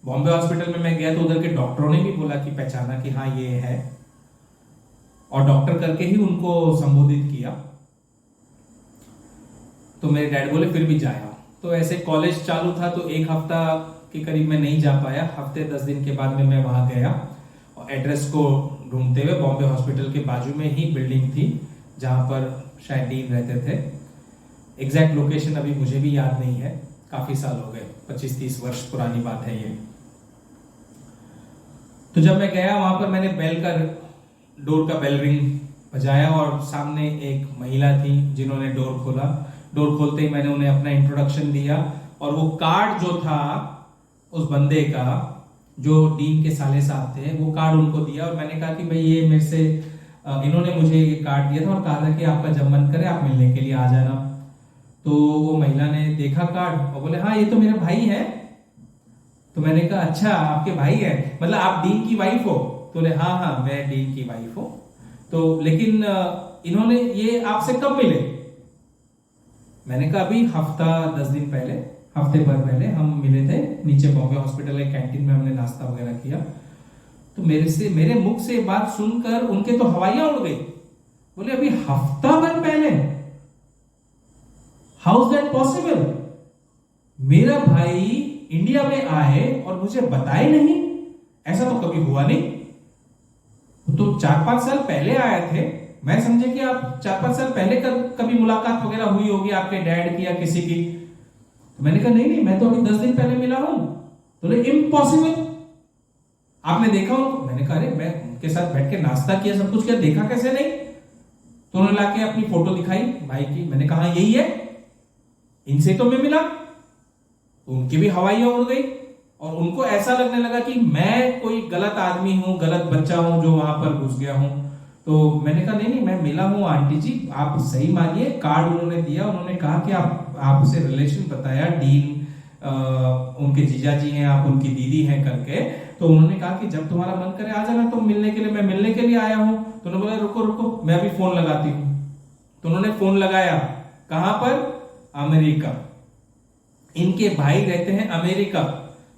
बॉम्बे हॉस्पिटल में मैं गया तो उधर के डॉक्टरों ने भी बोला कि पहचाना कि हाँ ये है, और डॉक्टर करके ही उनको संबोधित किया। तो मेरे डैड बोले फिर भी जाया। तो ऐसे कॉलेज चालू था तो एक हफ्ता के करीब मैं नहीं जा पाया। हफ्ते 10 दिन के बाद में मैं वहां गया और एड्रेस को ढूंढते हुए, बॉम्बे हॉस्पिटल के बाजू में ही बिल्डिंग थी जहां पर शायद डीन रहते थे। एग्जैक्ट लोकेशन अभी मुझे भी याद नहीं है, काफी साल हो गए, 25-30 वर्ष पुरानी बात है ये। तो जब मैं गया वहां पर मैंने डोर का बेल रिंग बजाया और सामने एक महिला थी जिन्होंने डोर खोला। डोर खोलते ही मैंने उन्हें अपना इंट्रोडक्शन दिया और वो कार्ड जो था उस बंदे का जो डीन के साले साहब थे वो कार्ड उनको दिया। और मैंने कहा कि भाई ये मेरे से इन्होंने मुझे ये कार्ड दिया था और कहा था कि आपका जब मन करे आप मिलने के लिए आ जाना। तो वो महिला ने देखा कार्ड और बोले हाँ ये तो मेरा भाई है। तो मैंने कहा अच्छा आपके भाई है, मतलब आप डीन की वाइफ हो? तो बोले हाँ हाँ मैं डीन की वाइफ हूं। तो लेकिन इन्होंने ये आपसे कब मिले? मैंने कहा अभी हफ्ता 10 दिन पहले। हफ्ते भर पहले हम मिले थे नीचे बॉम्बे हॉस्पिटल के कैंटीन में, हमने नाश्ता वगैरह किया। तो मेरे मुख से बात सुनकर उनके तो हवाइयां उड़ गई। बोले अभी हफ्ता भर पहले, हाउ इज दैट पॉसिबल? मेरा भाई इंडिया में आए और मुझे बताए नहीं, ऐसा तो कभी हुआ नहीं। तो 4-5 साल पहले आए थे, मैं समझे कि आप 4-5 साल पहले कभी मुलाकात वगैरह हुई होगी आपके डैड की या किसी की। तो मैंने कहा नहीं, मैं तो अभी 10 दिन पहले मिला हूं। बोले इम्पॉसिबल, आपने देखा उनको? मैंने कहा अरे मैं उनके साथ बैठ के नाश्ता किया, सब कुछ किया, देखा कैसे नहीं? तो उन्होंने लाके अपनी फोटो दिखाई भाई की। मैंने कहा यही है, इनसे तो मैं मिला। तो उनकी भी हवाइयां उड़ गई और उनको ऐसा लगने लगा कि मैं कोई गलत आदमी हूं, गलत बच्चा हूं जो वहां पर घुस गया हूं। तो मैंने कहा नहीं, मैं मिला हूं आंटी जी, आप सही मानिए। कार्ड उन्होंने दिया, उन्होंने कहा कि आपसे रिलेशन बताया, डीन उनके जीजा जी हैं, आप उनकी दीदी हैं करके। तो उन्होंने कहा कि जब तुम्हारा मन करे आ जाना तुम मिलने के लिए, मैं मिलने के लिए आया हूं। तो उन्होंने बोला रुको रुको, मैं अभी फोन लगाती हूं। तो उन्होंने फोन लगाया, कहां पर? अमेरिका। इनके भाई रहते हैं अमेरिका।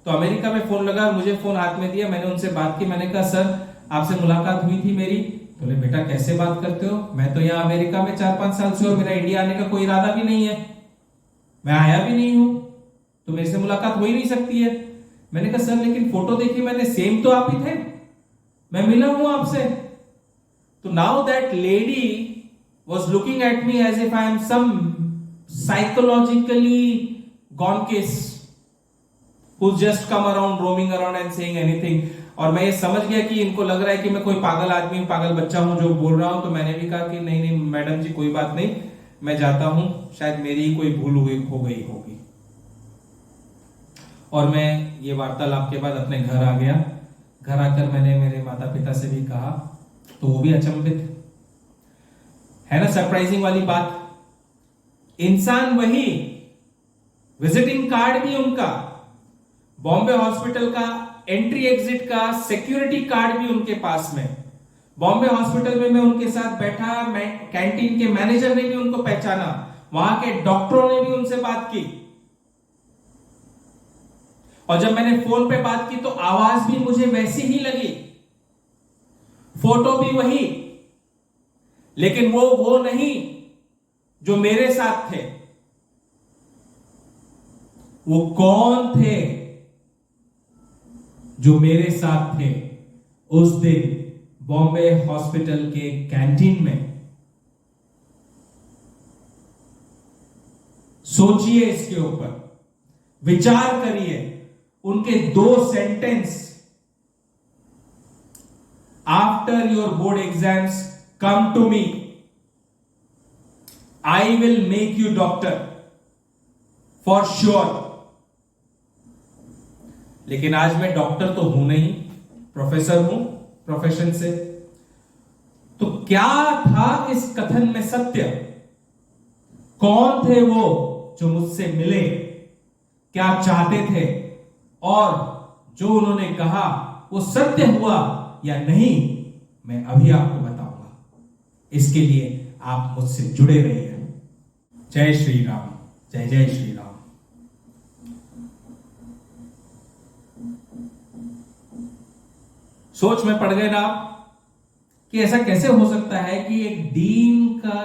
तो अमेरिका में फोन लगा, मुझे फोन हाथ में दिया, मैंने उनसे बात की। मैंने कहा सर आपसे मुलाकात हुई थी मेरी। बोले बेटा कैसे बात करते हो, मैं तो यहाँ अमेरिका में 4-5 साल से और मेरा इंडिया आने का कोई इरादा भी नहीं है, मैं आया भी नहीं हूं, तो मेरे से मुलाकात हो ही नहीं सकती है। मैंने कहा सर लेकिन फोटो देखी मैंने, सेम तो आप ही थे, मैं मिला हूं आपसे। तो now that lady was looking at me as if I am some psychologically gone case who's just come around roaming around and saying anything। और मैं ये समझ गया कि इनको लग रहा है कि मैं कोई पागल आदमी, पागल बच्चा हूं जो बोल रहा हूं। तो मैंने भी कहा कि नहीं नहीं मैडम जी कोई बात नहीं, मैं जाता हूं, शायद मेरी ही कोई भूल हो गई होगी। और मैं ये वार्तालाप के बाद अपने घर आ गया। घर आकर मैंने मेरे माता पिता से भी कहा, तो वो भी अचंभित है ना। सरप्राइजिंग वाली बात, इंसान वही, विजिटिंग कार्ड भी उनका, बॉम्बे हॉस्पिटल का एंट्री एग्जिट का सिक्योरिटी कार्ड भी उनके पास में। बॉम्बे हॉस्पिटल में मैं उनके साथ बैठा, कैंटीन के मैनेजर ने भी उनको पहचाना, वहां के डॉक्टरों ने भी उनसे बात की। और जब मैंने फोन पे बात की तो आवाज भी मुझे वैसी ही लगी, फोटो भी वही, लेकिन वो नहीं जो मेरे साथ थे। वो कौन थे जो मेरे साथ थे उस दिन बॉम्बे हॉस्पिटल के कैंटीन में? सोचिए, इसके ऊपर विचार करिए। उनके 2 sentence, after your board exams come to me, I will make you doctor for sure। लेकिन आज मैं डॉक्टर तो हूं नहीं, प्रोफेसर हूं प्रोफेशन से। तो क्या था इस कथन में सत्य? कौन थे वो जो मुझसे मिले, क्या चाहते थे, और जो उन्होंने कहा वो सत्य हुआ या नहीं, मैं अभी आपको बताऊंगा। इसके लिए आप मुझसे जुड़े रहिए। जय श्री राम, जय जय श्री राम। सोच में पड़ गए ना आप कि ऐसा कैसे हो सकता है कि एक डीन का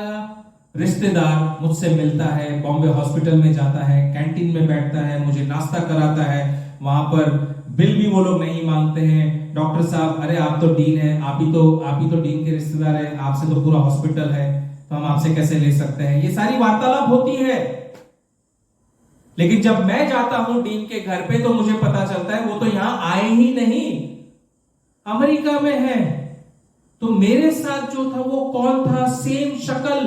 रिश्तेदार मुझसे मिलता है, बॉम्बे हॉस्पिटल में जाता है, कैंटीन में बैठता है, मुझे नाश्ता कराता है, वहां पर बिल भी वो लोग नहीं मांगते हैं। डॉक्टर साहब अरे आप तो डीन हैं, आप ही तो डीन के रिश्तेदार हैं, आपसे तो पूरा हॉस्पिटल है, तो हम आपसे कैसे ले सकते हैं? ये सारी वार्तालाप होती है। लेकिन जब मैं जाता हूं डीन के घर पे तो मुझे पता चलता है वो तो यहां आए ही नहीं, अमेरिका में है। तो मेरे साथ जो था वो कौन था? सेम शक्ल।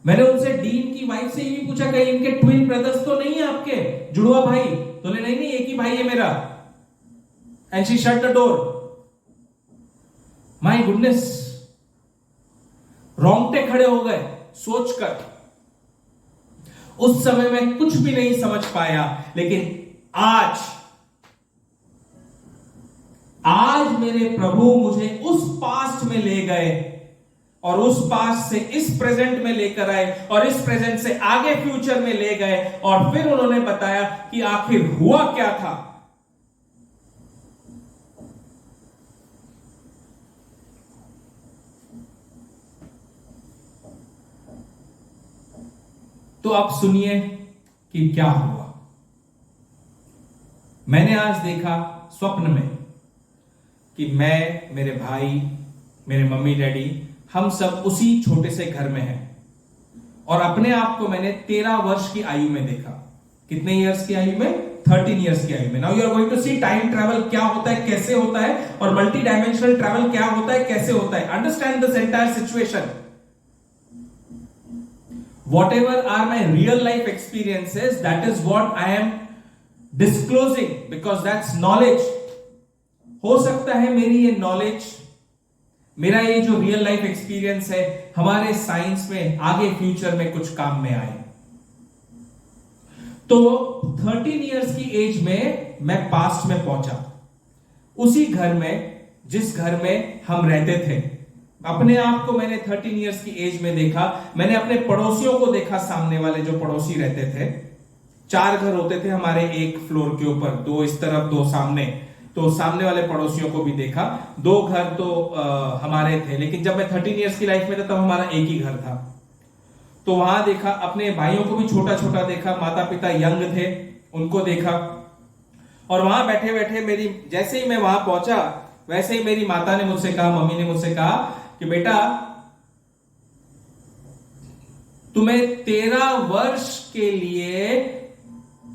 मैंने उनसे डीन की वाइफ से भी पूछा कहीं इनके ट्विन ब्रदर्स तो नहीं है आपके, जुड़वा भाई? तो नहीं नहीं, एक ही भाई है मेरा। And she shut the door. My goodness, रोंगटे खड़े हो गए सोचकर। उस समय मैं कुछ भी नहीं समझ पाया, लेकिन आज मेरे प्रभु मुझे उस पास्ट में ले गए और उस पास्ट से इस प्रेजेंट में लेकर आए और इस प्रेजेंट से आगे फ्यूचर में ले गए और फिर उन्होंने बताया कि आखिर हुआ क्या था। तो अब सुनिए कि क्या हुआ। मैंने आज देखा स्वप्न में कि मैं, मेरे भाई, मेरे मम्मी डैडी, हम सब उसी छोटे से घर में हैं और अपने आप को मैंने 13 वर्ष की आयु में देखा। कितने इयर्स की आयु में? 13 इयर्स की आयु में। Now you are going to see time travel क्या होता है, कैसे होता है, और मल्टी डायमेंशनल ट्रैवल क्या होता है, कैसे होता है। Understand this entire situation. Whatever are my real life experiences, that is what I am disclosing because that's knowledge. हो सकता है मेरी ये नॉलेज, मेरा ये जो रियल लाइफ एक्सपीरियंस है, हमारे साइंस में आगे फ्यूचर में कुछ काम में आए। तो 13 इयर्स की एज में मैं पास्ट में पहुंचा, उसी घर में जिस घर में हम रहते थे। अपने आप को मैंने 13 इयर्स की एज में देखा। मैंने अपने पड़ोसियों को देखा, सामने वाले जो पड़ोसी रहते थे। 4 घर होते थे हमारे एक फ्लोर के ऊपर, 2 इस तरफ 2 सामने। तो सामने वाले पड़ोसियों को भी देखा। 2 घर तो हमारे थे, लेकिन जब मैं 13 इयर्स की लाइफ में था तब हमारा एक ही घर था। तो वहां देखा, अपने भाइयों को भी छोटा छोटा देखा, माता पिता यंग थे उनको देखा। और वहां बैठे बैठे मेरी, जैसे ही मैं वहां पहुंचा वैसे ही मेरी माता ने मुझसे कहा, मम्मी ने मुझसे कहा कि बेटा तुम्हें 13 वर्ष के लिए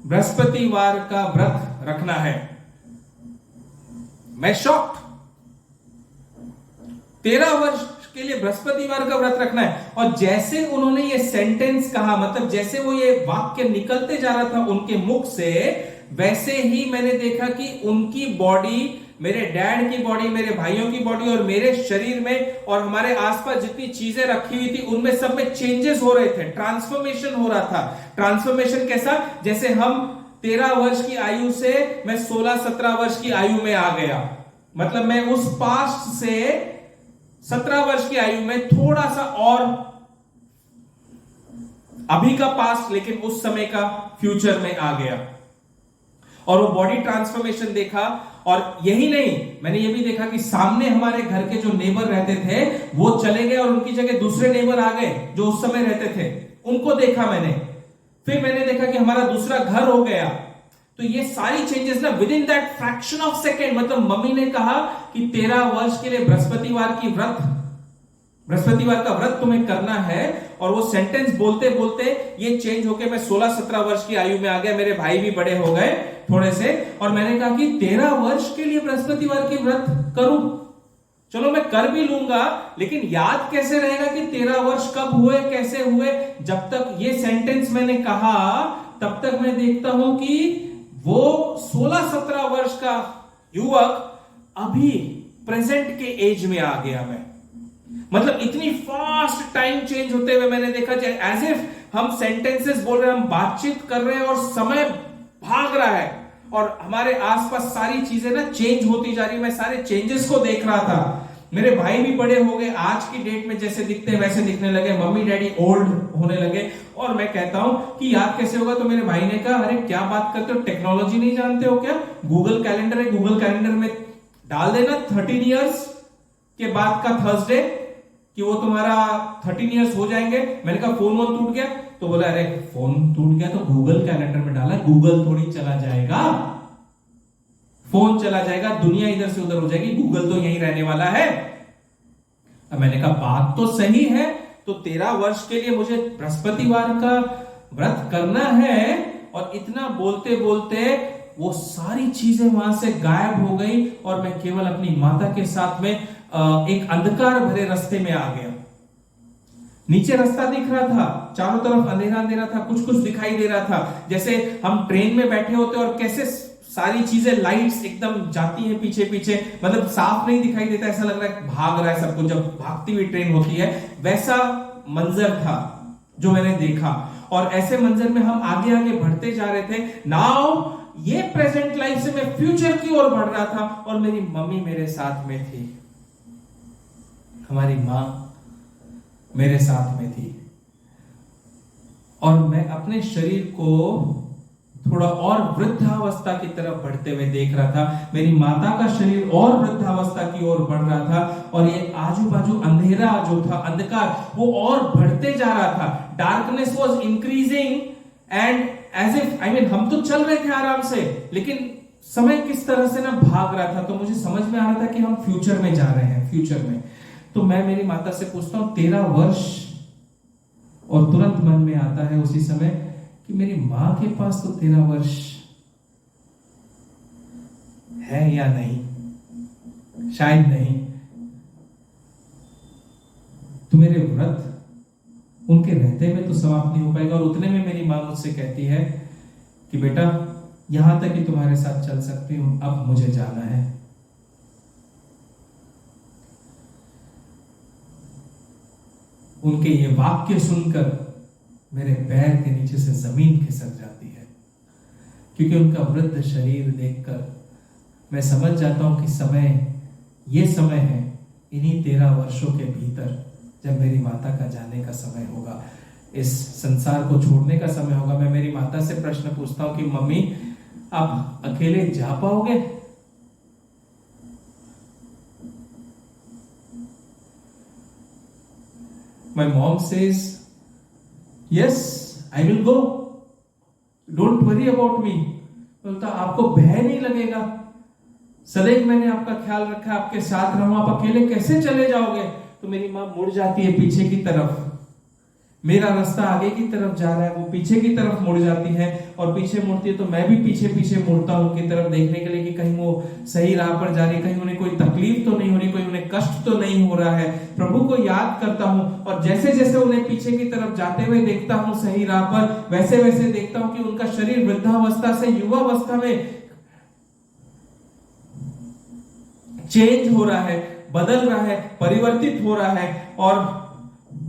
बृहस्पतिवार का व्रत रखना है। मैं शॉक्ड। 13 वर्ष के लिए बृहस्पतिवार का व्रत रखना है। और जैसे उन्होंने ये सेंटेंस कहा, मतलब जैसे वो ये वाक्य निकलते जा रहा था उनके मुख से, वैसे ही मैंने देखा कि उनकी बॉडी, मेरे डैड की बॉडी, मेरे भाइयों की बॉडी और मेरे शरीर में और हमारे आसपास जितनी चीजें रखी हुई थी उनमें सब में चेंजेस हो रहे थे, ट्रांसफॉर्मेशन हो रहा था। ट्रांसफॉर्मेशन कैसा? जैसे हम 13 वर्ष की आयु से मैं 16-17 वर्ष की आयु में आ गया। मतलब मैं उस पास्ट से 17 वर्ष की आयु में थोड़ा सा और, अभी का पास्ट लेकिन उस समय का फ्यूचर में आ गया। और वो बॉडी ट्रांसफॉर्मेशन देखा। और यही नहीं, मैंने ये भी देखा कि सामने हमारे घर के जो नेबर रहते थे वो चले गए और उनकी जगह दूसरे नेबर आ गए जो उस समय रहते थे, उनको देखा मैंने। फिर मैंने देखा कि हमारा दूसरा घर हो गया। तो ये सारी चेंजेस ना with in that fraction of second, मतलब मम्मी ने कहा कि 13 वर्ष के लिए बृहस्पतिवार का व्रत तुम्हें करना है। और वो सेंटेंस बोलते बोलते ये चेंज होके मैं 16-17 वर्ष की आयु में आ गया। मेरे भाई भी बड़े हो गए थोड़े से, और मैंने कहा कि 13 वर्ष के लिए बृहस्पतिवार की व्रत करूं। चलो मैं कर भी लूंगा, लेकिन याद कैसे रहेगा कि 13 वर्ष कब हुए, कैसे हुए? जब तक ये सेंटेंस मैंने कहा तब तक मैं देखता हूं कि वो 16-17 वर्ष का युवक अभी प्रेजेंट के एज में आ गया। मैं मतलब इतनी फास्ट टाइम चेंज होते हुए मैंने देखा, एज इफ हम सेंटेंसेस बोल रहे हैं, हम बातचीत कर रहे हैं और समय भाग रहा है और हमारे आसपास सारी चीजें ना चेंज होती जा रही है। मैं सारे चेंजेस को देख रहा था। मेरे भाई भी बड़े हो गए, आज की डेट में जैसे दिखते हैं वैसे दिखने लगे। मम्मी डैडी ओल्ड होने लगे। और मैं कहता हूं कि याद कैसे होगा, तो मेरे भाई ने कहा, अरे क्या बात करते हो, टेक्नोलॉजी नहीं जानते हो क्या? गूगल कैलेंडर है, गूगल कैलेंडर में डाल देना 13 इयर्स के बाद का थर्सडे कि वो तुम्हारा 13 इयर्स हो जाएंगे। मैंने कहा फोन वोन टूट गया? तो बोला अरे फोन टूट गया तो गूगल कैलेंडर में डाला, गूगल थोड़ी चला जाएगा, फोन चला जाएगा, दुनिया इधर से उधर हो जाएगी, गूगल तो यहीं रहने वाला है। अब मैंने कहा बात तो सही है, तो 13 वर्ष के लिए मुझे बृहस्पतिवार का व्रत करना है। और इतना बोलते बोलते वो सारी चीजें वहां से गायब हो गई और मैं केवल अपनी माता के साथ में एक अंधकार भरे रास्ते में आ गया। नीचे रास्ता दिख रहा था, चारों तरफ अंधेरा अंधेरा था, कुछ कुछ दिखाई दे रहा था, जैसे हम ट्रेन में बैठे होते और कैसे सारी चीजें लाइट्स एकदम जाती है पीछे पीछे, मतलब साफ नहीं दिखाई देता, ऐसा लग रहा है भाग रहा है सब कुछ, जब भागती हुई ट्रेन होती है वैसा मंजर था जो मैंने देखा। और ऐसे मंजर में हम आगे आगे बढ़ते जा रहे थे। नाउ ये प्रेजेंट लाइफ से मैं फ्यूचर की ओर बढ़ रहा था और मेरी मम्मी मेरे साथ में थी। हमारी माँ मेरे साथ में थी और मैं अपने शरीर को थोड़ा और वृद्धावस्था की तरफ बढ़ते हुए देख रहा था। मेरी माता का शरीर और वृद्धावस्था की ओर बढ़ रहा था और ये आजू बाजू अंधेरा जो था, अंधकार, वो और बढ़ते जा रहा था। Darkness was increasing and as if हम तो चल रहे थे आराम से, लेकिन समय किस तरह से ना भाग रहा था। तो मुझे समझ में आ रहा था कि हम फ्यूचर में जा रहे हैं, फ्यूचर में। तो मैं मेरी माता से पूछता हूं 13 वर्ष, और तुरंत मन में आता है उसी समय कि मेरी मां के पास तो 13 वर्ष है या नहीं, शायद नहीं। तो मेरे व्रत उनके रहते में तो समाप्त नहीं हो पाएगा। और उतने में मेरी मां मुझसे कहती है कि बेटा, यहां तक ही तुम्हारे साथ चल सकती हूं, अब मुझे जाना है। उनके ये वाक्य सुनकर मेरे पैर के नीचे से जमीन खिसक जाती है, क्योंकि उनका वृद्ध शरीर देखकर मैं समझ जाता हूं कि ये समय है, इन्हीं 13 वर्षों के भीतर जब मेरी माता का जाने का समय होगा, इस संसार को छोड़ने का समय होगा। मैं मेरी माता से प्रश्न पूछता हूं कि मम्मी, आप अकेले जा पाओगे? My mom says, yes, I will go. Don't worry about me. बोलता, आपको भय नहीं लगेगा, सदैव मैंने आपका ख्याल रखा, आपके साथ रहूं, आप अकेले कैसे चले जाओगे? तो मेरी मां मुड़ जाती है पीछे की तरफ। मेरा रास्ता आगे की तरफ जा रहा है, वो पीछे की तरफ मुड़ जाती है, और पीछे मुड़ती है तो मैं भी पीछे पीछे मुड़ता हूं उनकी तरफ, देखने के लिए कि कहीं वो सही राह पर जा रही, कहीं उन्हें कोई तकलीफ तो नहीं हो रही, कोई उन्हें कष्ट तो नहीं हो रहा है। प्रभु को याद करता हूं, और जैसे जैसे उन्हें पीछे की तरफ जाते हुए देखता हूं सही राह पर, वैसे वैसे देखता हूं कि उनका शरीर वृद्धावस्था से युवावस्था में चेंज हो रहा है, बदल रहा है, परिवर्तित हो रहा है, और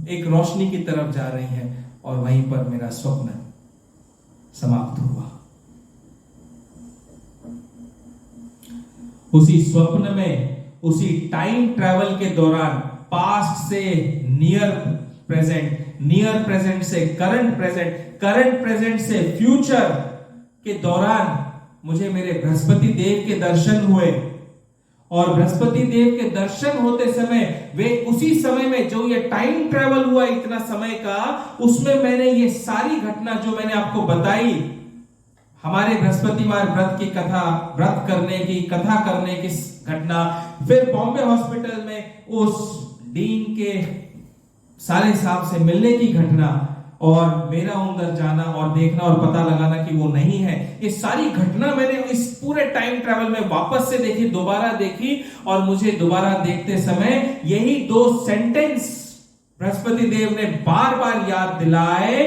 एक रोशनी की तरफ जा रही है। और वहीं पर मेरा स्वप्न समाप्त हुआ। उसी स्वप्न में, उसी टाइम ट्रैवल के दौरान, पास्ट से नियर प्रेजेंट, नियर प्रेजेंट से करंट प्रेजेंट, करंट प्रेजेंट से फ्यूचर के दौरान मुझे मेरे बृहस्पति देव के दर्शन हुए। और बृहस्पति देव के दर्शन होते समय, वे उसी समय में जो ये टाइम ट्रेवल हुआ इतना समय का, उसमें मैंने ये सारी घटना जो मैंने आपको बताई, हमारे बृहस्पतिवार व्रत की कथा, व्रत करने की कथा करने की घटना, फिर बॉम्बे हॉस्पिटल में उस डीन के साले साहब से मिलने की घटना, और मेरा अंदर जाना और देखना और पता लगाना कि वो नहीं है, ये सारी घटना मैंने इस पूरे टाइम ट्रैवल में वापस से देखी, दोबारा देखी। और मुझे दोबारा देखते समय यही 2 सेंटेंस बृहस्पति देव ने बार बार याद दिलाए,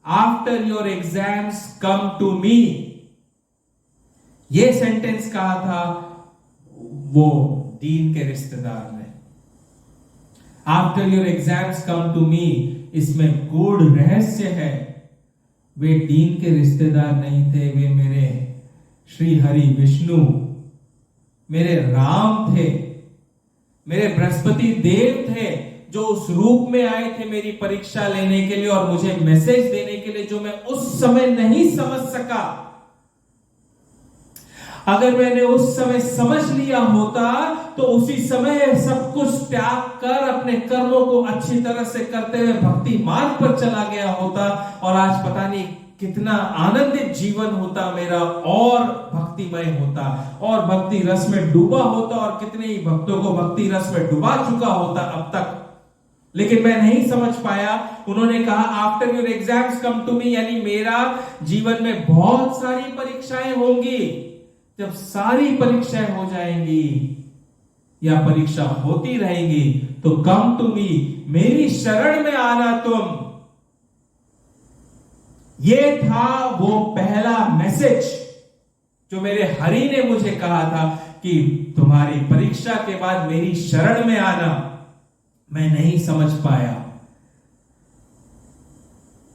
after your exams come to me. ये सेंटेंस कहा था वो डीन के रिश्तेदार ने, after your exams come to me. इसमें गूढ़ रहस्य है, वे डीन के रिश्तेदार नहीं थे, वे मेरे श्री हरि विष्णु, मेरे राम थे, मेरे बृहस्पति देव थे, जो उस रूप में आए थे मेरी परीक्षा लेने के लिए और मुझे मैसेज देने के लिए, जो मैं उस समय नहीं समझ सका। अगर मैंने उस समय समझ लिया होता तो उसी समय सब कुछ त्याग कर अपने कर्मों को अच्छी तरह से करते हुए भक्ति मार्ग पर चला गया होता, और आज पता नहीं कितना आनंदित जीवन होता मेरा, और भक्तिमय होता, और भक्ति रस में डूबा होता, और कितने ही भक्तों को भक्ति रस में डुबा चुका होता अब तक। लेकिन मैं नहीं समझ पाया। उन्होंने कहा after your exams come to me, यानी मेरा जीवन में बहुत सारी परीक्षाएं होंगी। जब सारी परीक्षाएं हो जाएंगी या परीक्षा होती रहेंगी तो कम टू मी, मेरी शरण में आना तुम। ये था वो पहला मैसेज जो मेरे हरि ने मुझे कहा था कि तुम्हारी परीक्षा के बाद मेरी शरण में आना। मैं नहीं समझ पाया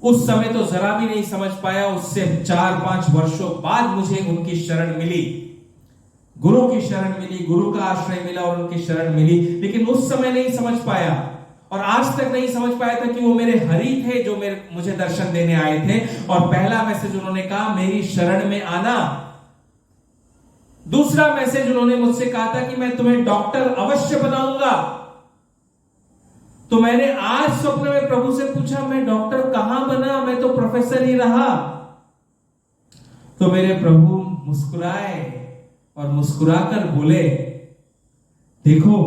उस समय, तो जरा भी नहीं समझ पाया। उससे 4-5 वर्षों बाद मुझे उनकी शरण मिली, गुरु की शरण मिली, गुरु का आश्रय मिला और उनकी शरण मिली, लेकिन उस समय नहीं समझ पाया। और आज तक नहीं समझ पाया था कि वो मेरे हरि थे जो मुझे दर्शन देने आए थे। और पहला मैसेज उन्होंने कहा, मेरी शरण में आना। दूसरा मैसेज उन्होंने मुझसे कहा था कि मैं तुम्हें डॉक्टर अवश्य बनाऊंगा। तो मैंने आज स्वप्न में प्रभु से पूछा, मैं डॉक्टर कहां बना, मैं तो प्रोफेसर ही रहा। तो मेरे प्रभु मुस्कुराए और मुस्कुराकर बोले, देखो,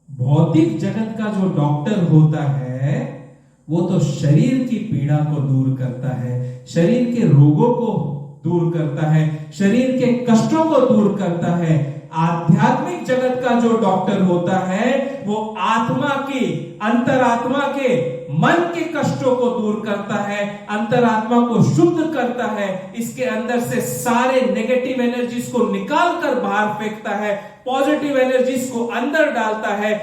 भौतिक जगत का जो डॉक्टर होता है वो तो शरीर की पीड़ा को दूर करता है, शरीर के रोगों को दूर करता है, शरीर के कष्टों को दूर करता है। आध्यात्मिक जगत का जो डॉक्टर होता है वो आत्मा की, अंतरात्मा के, मन के कष्टों को दूर करता है, अंतरात्मा को शुद्ध करता है, इसके अंदर से सारे नेगेटिव एनर्जीज को निकाल कर बाहर फेंकता है, पॉजिटिव एनर्जीज को अंदर डालता है।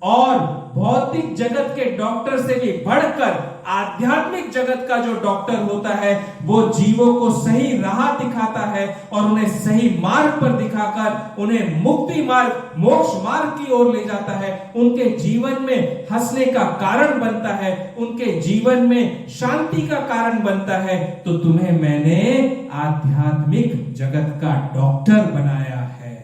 और भौतिक जगत के डॉक्टर से भी बढ़कर आध्यात्मिक जगत का जो डॉक्टर होता है वो जीवों को सही राह दिखाता है और उन्हें सही मार्ग पर दिखाकर उन्हें मुक्ति मार्ग, मोक्ष मार्ग की ओर ले जाता है, उनके जीवन में हंसने का कारण बनता है, उनके जीवन में शांति का कारण बनता है। तो तुम्हें मैंने आध्यात्मिक जगत का डॉक्टर बनाया है।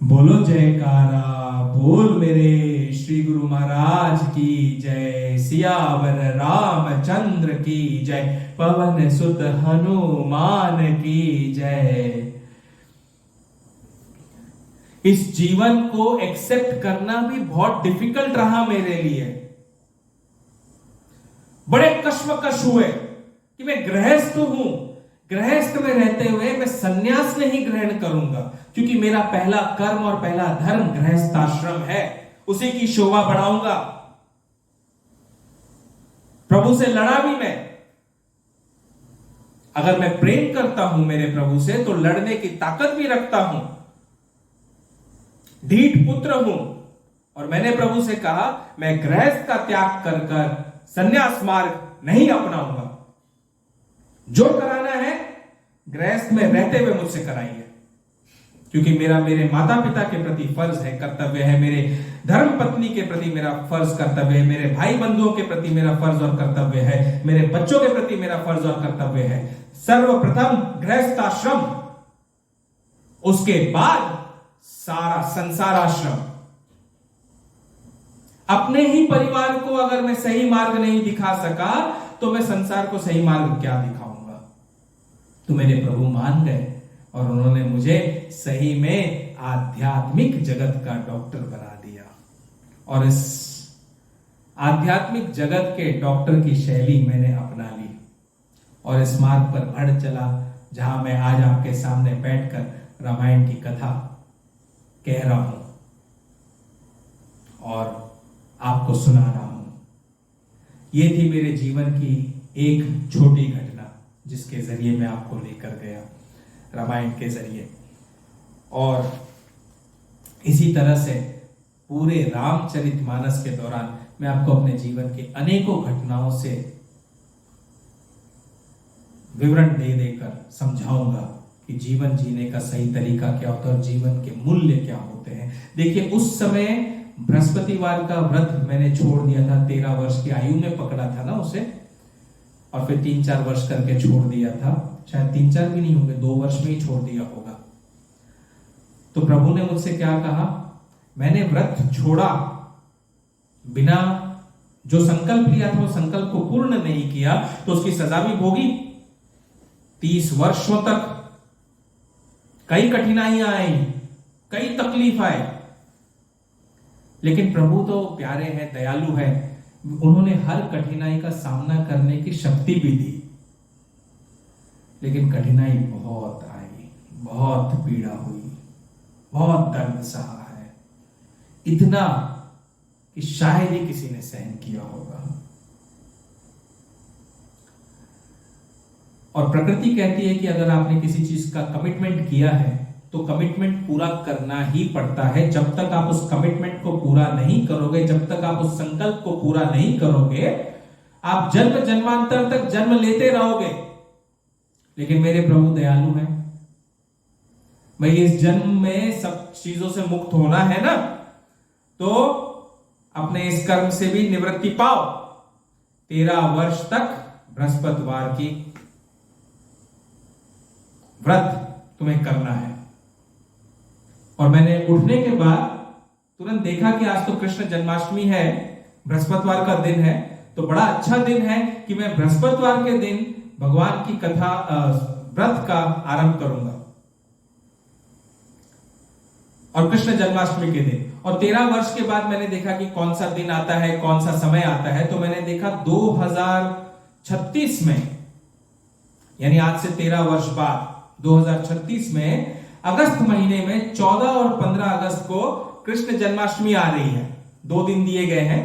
बोलो जयकारा बोल मेरे श्री गुरु महाराज की जय। सियावर रामचंद्र की जय। पवन सुत हनुमान की जय। इस जीवन को एक्सेप्ट करना भी बहुत डिफिकल्ट रहा मेरे लिए। बड़े कश्मकश हुए कि मैं गृहस्थ हूं, गृहस्थ में रहते हुए मैं सन्यास नहीं ग्रहण करूंगा, क्योंकि मेरा पहला कर्म और पहला धर्म गृहस्थ आश्रम है, उसी की शोभा बढ़ाऊंगा। प्रभु से लड़ा भी मैं। अगर मैं प्रेम करता हूं मेरे प्रभु से तो लड़ने की ताकत भी रखता हूं, ढीठ पुत्र हूं। और मैंने प्रभु से कहा, मैं गृहस्थ का त्याग कर कर सन्यास मार्ग नहीं अपनाऊंगा। जो कराना है गृहस्थ में रहते हुए मुझसे कराइए, क्योंकि मेरे माता पिता के प्रति फर्ज है, कर्तव्य है, मेरे धर्म पत्नी के प्रति मेरा फर्ज कर्तव्य है, मेरे भाई बंधुओं के प्रति मेरा फर्ज और कर्तव्य है, मेरे बच्चों के प्रति मेरा फर्ज और कर्तव्य है। सर्वप्रथम गृहस्थ आश्रम, उसके बाद सारा संसार आश्रम। अपने ही परिवार को अगर मैं सही मार्ग नहीं दिखा सका तो मैं संसार को सही मार्ग क्या दिखाऊंगा। तो मेरे प्रभु मान गए और उन्होंने मुझे सही में आध्यात्मिक जगत का डॉक्टर बना दिया। और इस आध्यात्मिक जगत के डॉक्टर की शैली मैंने अपना ली और इस मार्ग पर बढ़ चला, जहां मैं आज आपके सामने बैठकर रामायण की कथा कह रहा हूं और आपको सुना रहा हूं। यह थी मेरे जीवन की एक छोटी घटना जिसके जरिए मैं आपको लेकर गया रामायण के जरिए। और इसी तरह से पूरे रामचरितमानस के दौरान मैं आपको अपने जीवन के अनेकों घटनाओं से विवरण दे देकर समझाऊंगा कि जीवन जीने का सही तरीका क्या होता है और जीवन के मूल्य क्या होते हैं। देखिए, उस समय बृहस्पतिवार का व्रत मैंने छोड़ दिया था, 13 वर्ष की आयु में पकड़ा था ना उसे, और फिर 3-4 वर्ष करके छोड़ दिया था, शायद 3-4 भी नहीं होंगे, 2 वर्ष में ही छोड़ दिया होगा। तो प्रभु ने मुझसे क्या कहा, मैंने व्रत छोड़ा, बिना जो संकल्प लिया था वो संकल्प को पूर्ण नहीं किया तो उसकी सजा भी भोगी। 30 वर्षों तक कई कठिनाइयां आई, कई तकलीफ आए, लेकिन प्रभु तो प्यारे हैं, दयालु हैं, उन्होंने हर कठिनाई का सामना करने की शक्ति भी दी। लेकिन कठिनाई बहुत आई, बहुत पीड़ा हुई, बहुत दर्द सहा है, इतना कि शायद ही किसी ने सहन किया होगा। और प्रकृति कहती है कि अगर आपने किसी चीज का कमिटमेंट किया है तो कमिटमेंट पूरा करना ही पड़ता है। जब तक आप उस कमिटमेंट को पूरा नहीं करोगे, जब तक आप उस संकल्प को पूरा नहीं करोगे, आप जन्म जन्मांतर तक जन्म लेते रहोगे। लेकिन मेरे प्रभु दयालु हैं, भाई इस जन्म में सब चीजों से मुक्त होना है ना, तो अपने इस कर्म से भी निवृत्ति पाओ। 13 वर्ष तक बृहस्पतिवार की व्रत तुम्हें करना है। और मैंने उठने के बाद तुरंत देखा कि आज तो कृष्ण जन्माष्टमी है, बृहस्पतिवार का दिन है, तो बड़ा अच्छा दिन है कि मैं बृहस्पतिवार के दिन भगवान की कथा व्रत का आरंभ करूंगा और कृष्ण जन्माष्टमी के दिन। और 13 वर्ष के बाद मैंने देखा कि कौन सा दिन आता है, कौन सा समय आता है, तो मैंने देखा 2036 में, यानी आज से 13 वर्ष बाद 2036 में अगस्त महीने में 14 और 15 अगस्त को कृष्ण जन्माष्टमी आ रही है। 2 दिन दिए गए हैं,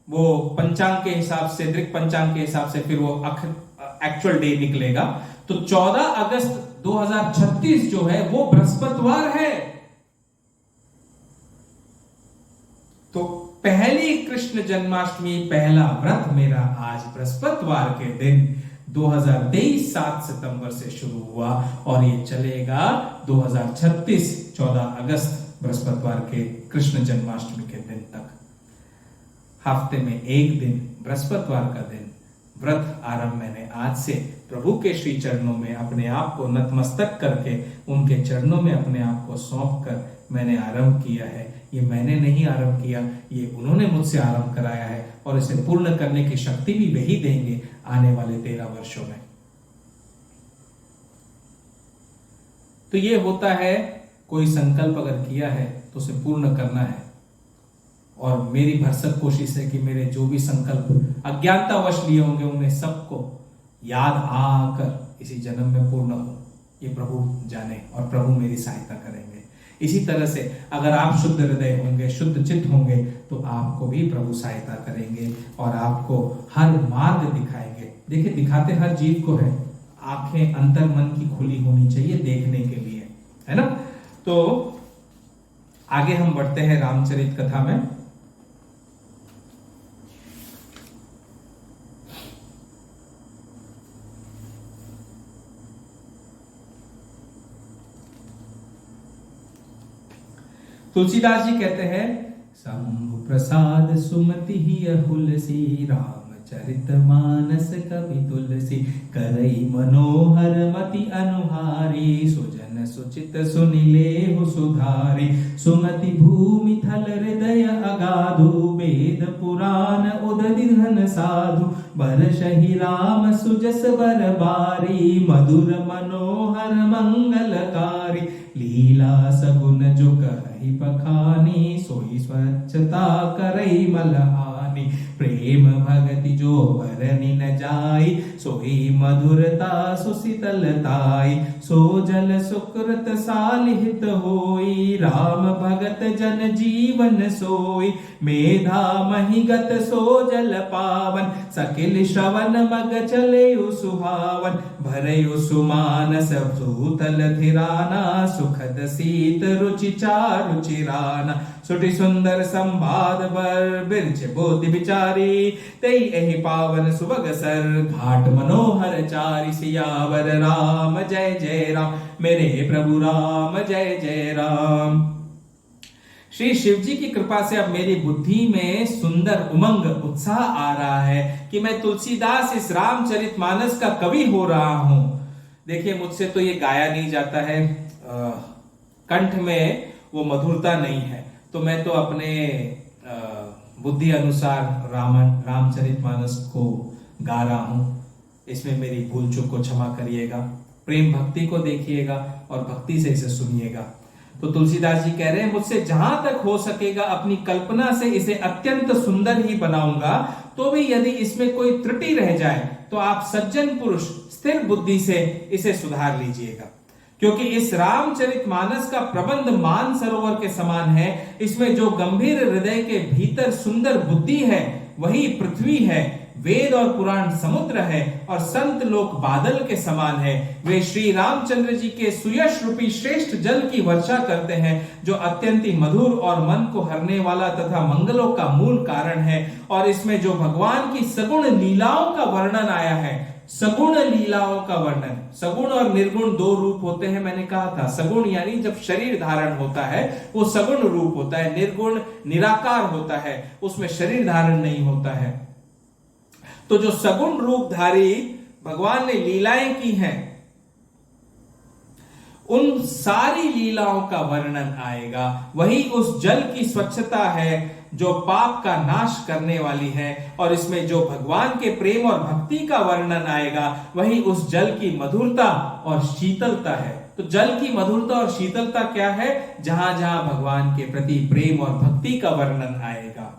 वो पंचांग के हिसाब से, दृक पंचांग के हिसाब से फिर वो एक्चुअल डे निकलेगा। तो 14 अगस्त 2036 जो है वो बृहस्पतिवार है। तो पहली कृष्ण जन्माष्टमी, पहला व्रत मेरा आज बृहस्पतिवार के दिन 2023 7 सितंबर से शुरू हुआ और ये चलेगा 2036 14 अगस्त बृहस्पतिवार के कृष्ण जन्माष्टमी के दिन तक। हफ्ते में एक दिन बृहस्पतिवार का दिन व्रत आरंभ मैंने आज से प्रभु के श्री चरणों में अपने आप को नतमस्तक करके उनके चरणों में अपने आप को सौंप कर मैंने आरंभ किया है। ये मैंने नहीं आरंभ किया, ये उन्होंने मुझसे आरंभ कराया है और इसे पूर्ण करने की शक्ति भी वही देंगे आने वाले 13 वर्षों में। तो ये होता है, कोई संकल्प अगर किया है तो उसे पूर्ण करना है। और मेरी भरसक कोशिश है कि मेरे जो भी संकल्प अज्ञानतावश लिए होंगे उन्हें सबको याद आकर इसी जन्म में पूर्ण हो, ये प्रभु जाने और प्रभु मेरी सहायता करेंगे। इसी तरह से अगर आप शुद्ध हृदय होंगे, शुद्ध चित्त होंगे, तो आपको भी प्रभु सहायता करेंगे और आपको हर मार्ग दिखाएंगे। देखिए, दिखाते हर जीव को है, आंखें अंतर मन की खुली होनी चाहिए देखने के लिए, है ना। तो आगे हम बढ़ते हैं रामचरित कथा में। तुलसीदास जी कहते हैं, शंभु प्रसाद सुमति ही अहुलसी, रामचरित मानस कवि तुलसी, करई मनोहर मति अनुहारी, सुजन सुचित सुनिले हो सुधारी, सुमति भूमि थल हृदय अगाधु, वेद पुराण उदधि घन साधु, बरसहि राम सुजस बर बारी, मधुर मनोहर मंगलकारी, लीला सगुन जो कहि बखानी, सोई स्वच्छता करई मलहानी, प्रेम भगति जो बरनि न जाई, सोई मधुरता सुशीतलताई, सो जल सुकृत सालिहित होई, राम भगत जन जीवन सोई, मेधा महिगत सो जल पावन, सकिल श्रवण मग चले सुहावन, भरयु सुमानस भूतल धिराना, सुखद शीत रुचि चारु चिराना, सुटि सुंदर संवाद बर बिरछ बोधि विचारी, तेई एहि पावन सुभग सर, घाट मनोहर चारि, सियावर राम जय जय राम, मेरे प्रभु राम जय जय राम। श्री शिव जी की कृपा से अब मेरी बुद्धि में सुंदर उमंग उत्साह आ रहा है कि मैं तुलसीदास इस रामचरितमानस का कवि हो रहा हूं। देखिए, मुझसे तो ये गाया नहीं जाता है, कंठ में वो मधुरता नहीं है, तो मैं तो अपने बुद्धि अनुसार रामचरितमानस को गा रहा हूं। इसमें मेरी भूल चूक को क्षमा करिएगा, प्रेम भक्ति को देखिएगा और भक्ति से इसे सुनिएगा। तो तुलसीदास जी कह रहे हैं, मुझसे जहां तक हो सकेगा अपनी कल्पना से इसे अत्यंत सुंदर ही बनाऊंगा, तो भी यदि इसमें कोई त्रुटि रह जाए तो आप सज्जन पुरुष स्थिर बुद्धि से इसे सुधार लीजिएगा, क्योंकि इस रामचरितमानस का प्रबंध मान सरोवर के समान है। इसमें जो गंभीर हृदय के भीतर सुंदर बुद्धि है वही पृथ्वी है, वेद और पुराण समुद्र है और संत लोक बादल के समान है। वे श्री रामचंद्र जी के सुयश रूपी श्रेष्ठ जल की वर्षा करते हैं, जो अत्यंत मधुर और मन को हरने वाला तथा मंगलों का मूल कारण है। और इसमें जो भगवान की सगुण लीलाओं का वर्णन आया है, सगुण लीलाओं का वर्णन। सगुण और निर्गुण दो रूप होते हैं, मैंने कहा था। सगुण यानी जब शरीर धारण होता है वो सगुण रूप होता है, निर्गुण निराकार होता है, उसमें शरीर धारण नहीं होता है। तो जो सगुण रूपधारी भगवान ने लीलाएं की हैं, उन सारी लीलाओं का वर्णन आएगा। वही उस जल की स्वच्छता है जो पाप का नाश करने वाली है, और इसमें जो भगवान के प्रेम और भक्ति का वर्णन आएगा वही उस जल की मधुरता और शीतलता है। तो जल की मधुरता और शीतलता क्या है? जहां जहां भगवान के प्रति प्रेम और भक्ति का वर्णन आएगा।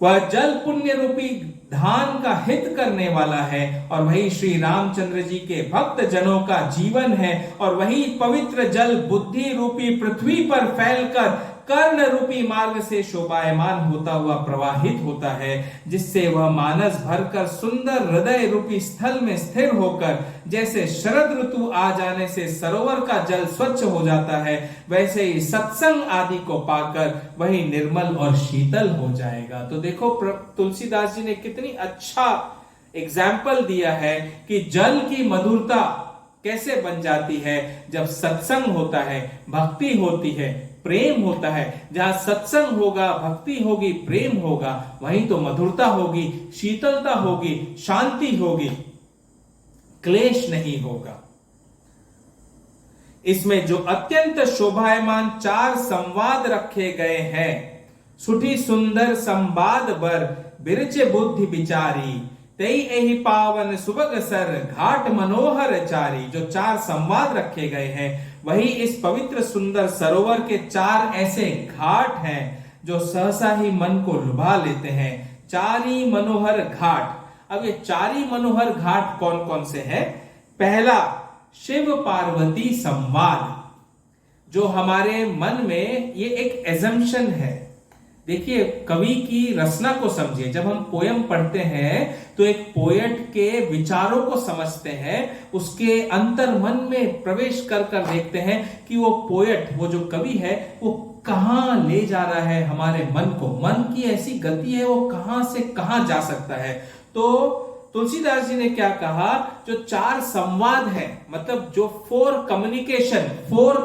वह जल पुण्य रूपी धान का हित करने वाला है, और वही श्री रामचंद्र जी के भक्त जनों का जीवन है, और वही पवित्र जल बुद्धि रूपी पृथ्वी पर फैलकर कर्ण रूपी मार्ग से शोभायमान होता हुआ प्रवाहित होता है, जिससे वह मानस भरकर सुंदर हृदय रूपी स्थल में स्थिर होकर, जैसे शरद ऋतु आ जाने से सरोवर का जल स्वच्छ हो जाता है, वैसे ही सत्संग आदि को पाकर वही निर्मल और शीतल हो जाएगा। तो देखो तुलसीदास जी ने कितनी अच्छा एग्जाम्पल दिया है कि जल की मधुरता कैसे बन जाती है जब सत्संग होता है, भक्ति होती है, प्रेम होता है। जहां सत्संग होगा, भक्ति होगी, प्रेम होगा, वहीं तो मधुरता होगी, शीतलता होगी, शांति होगी, क्लेश नहीं होगा। इसमें जो अत्यंत शोभायमान 4 संवाद रखे गए हैं, सुठी सुंदर संवाद बर बिरच बुद्धि विचारी, तई एहि पावन सुबग सर घाट मनोहर चारी। जो 4 संवाद रखे गए हैं वही इस पवित्र सुंदर सरोवर के 4 ऐसे घाट हैं जो सहसा ही मन को लुभा लेते हैं। 4 ही मनोहर घाट। अब ये 4 ही मनोहर घाट कौन कौन से हैं? पहला, शिव पार्वती संवाद, जो हमारे मन में ये एक एजम्पशन है। देखिए, कवि की रचना को समझिए। जब हम पोयम पढ़ते हैं तो एक पोएट के विचारों को समझते हैं, उसके अंतर मन में प्रवेश कर कर देखते हैं कि वो पोएट, वो जो कवि है, वो कहां ले जा रहा है हमारे मन को। मन की ऐसी गति है, वो कहां से कहां जा सकता है। तो तुलसीदास जी ने क्या कहा? जो 4 संवाद है, मतलब जो 4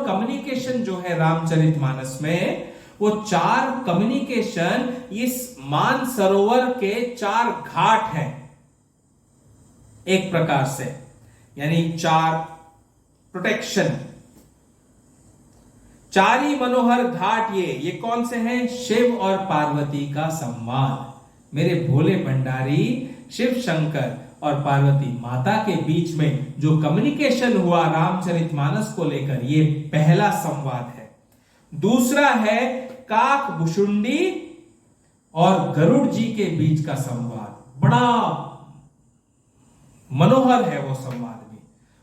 कम्युनिकेशन जो है रामचरितमानस में, वो 4 कम्युनिकेशन इस मान सरोवर के 4 घाट हैं एक प्रकार से, यानी 4 प्रोटेक्शन। 4 ही मनोहर घाट ये कौन से हैं? शिव और पार्वती का संवाद। मेरे भोले भंडारी शिव शंकर और पार्वती माता के बीच में जो कम्युनिकेशन हुआ रामचरितमानस को लेकर, ये पहला संवाद है। दूसरा है काक भुषुंडी और गरुड़ जी के बीच का संवाद। बड़ा मनोहर है वो संवाद भी।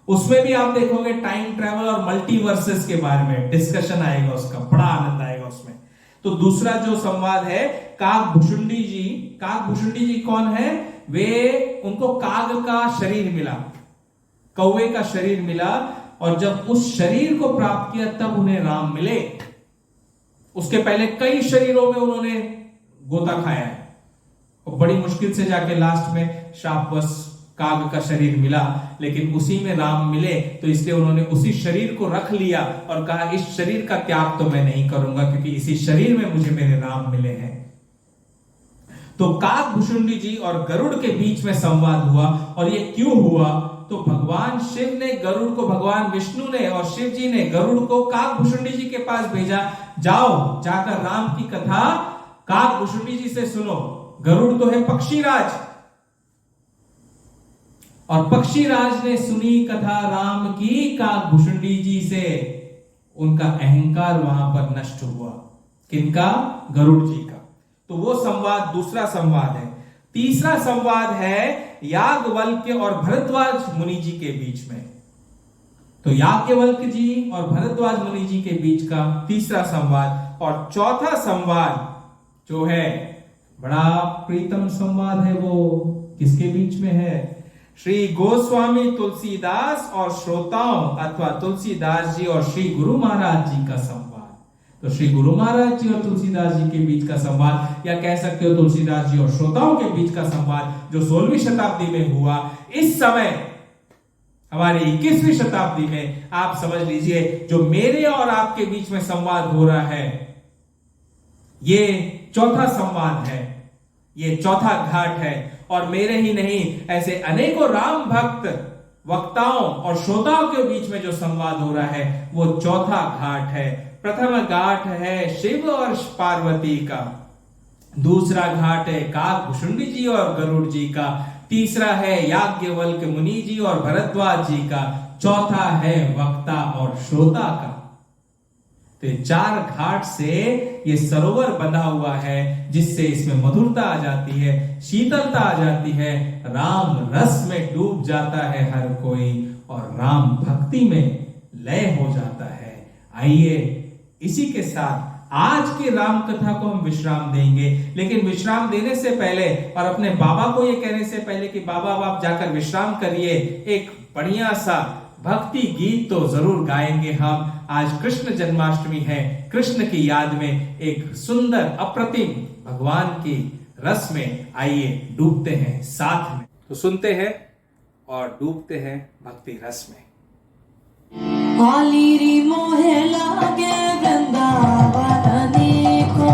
उसमें भी आप देखोगे टाइम ट्रेवल और मल्टीवर्सेस के बारे में डिस्कशन आएगा, उसका बड़ा आनंद आएगा उसमें। तो दूसरा जो संवाद है काक भुषुंडी जी। काक भुषुंडी जी कौन है? वे, उनको काग का शरीर मिला, कौवे का शरीर मिला, और जब उस शरीर को प्राप्त किया तब उन्हें राम मिले। उसके पहले कई शरीरों में उन्होंने गोता खाया है, और बड़ी मुश्किल से जाके लास्ट में शापवश काग का शरीर मिला, लेकिन उसी में राम मिले। तो इसलिए उन्होंने उसी शरीर को रख लिया और कहा इस शरीर का त्याग तो मैं नहीं करूंगा, क्योंकि इसी शरीर में मुझे मेरे राम मिले हैं। तो काक भुषुंडी जी और गरुड़ के बीच में संवाद हुआ। और ये क्यों हुआ? तो भगवान शिव ने गरुड़ को, भगवान विष्णु ने और शिव जी ने गरुड़ को काक भुषुंडी जी के पास भेजा, जाओ जाकर राम की कथा काक भुषुंडी जी से सुनो। गरुड़ तो है पक्षीराज, और पक्षीराज ने सुनी कथा राम की काक भुषुंडी जी से। उनका अहंकार वहां पर नष्ट हुआ। किनका? गरुड़ जी का। तो वो संवाद दूसरा संवाद है। तीसरा संवाद है याज्ञवल्क्य और भरद्वाज मुनि जी के बीच में। तो याज्ञवल्क्य जी और भरद्वाज मुनि जी के बीच का तीसरा संवाद। और चौथा संवाद जो है बड़ा प्रीतम संवाद है, वो किसके बीच में है? श्री गोस्वामी तुलसीदास और श्रोताओं अथवा तुलसीदास जी और श्री गुरु महाराज जी का संवाद। तो श्री गुरु महाराज जी और तुलसीदास जी के बीच का संवाद, या कह सकते हो तुलसीदास जी और श्रोताओं के बीच का संवाद, जो 16वीं शताब्दी में हुआ, इस समय हमारे 21वीं शताब्दी में आप समझ लीजिए जो मेरे और आपके बीच में संवाद हो रहा है, ये चौथा संवाद है, ये चौथा घाट है। और मेरे ही नहीं, ऐसे अनेकों राम भक्त वक्ताओं और श्रोताओं के बीच में जो संवाद हो रहा है, वो चौथा घाट है। प्रथम घाट है शिव और पार्वती का, दूसरा घाट है काकभुषुंडी जी और गरुड़ जी का, तीसरा है याज्ञवल्क्य मुनि जी और भरद्वाज जी का, चौथा है वक्ता और श्रोता का। तो 4 घाट से ये सरोवर बंधा हुआ है, जिससे इसमें मधुरता आ जाती है, शीतलता आ जाती है, राम रस में डूब जाता है हर कोई, और राम भक्ति में लय हो जाता है। आइए इसी के साथ आज की राम कथा को हम विश्राम देंगे, लेकिन विश्राम देने से पहले और अपने बाबा को ये कहने से पहले कि बाबा आप जाकर विश्राम करिए, एक बढ़िया सा भक्ति गीत तो जरूर गाएंगे हम। आज कृष्ण जन्माष्टमी है, कृष्ण की याद में एक सुंदर अप्रतिम भगवान की रस में आइए डूबते हैं साथ में। तो सुनते हैं और डूबते हैं भक्ति रस में। आलिरी मोहे लागे वृंदावन को,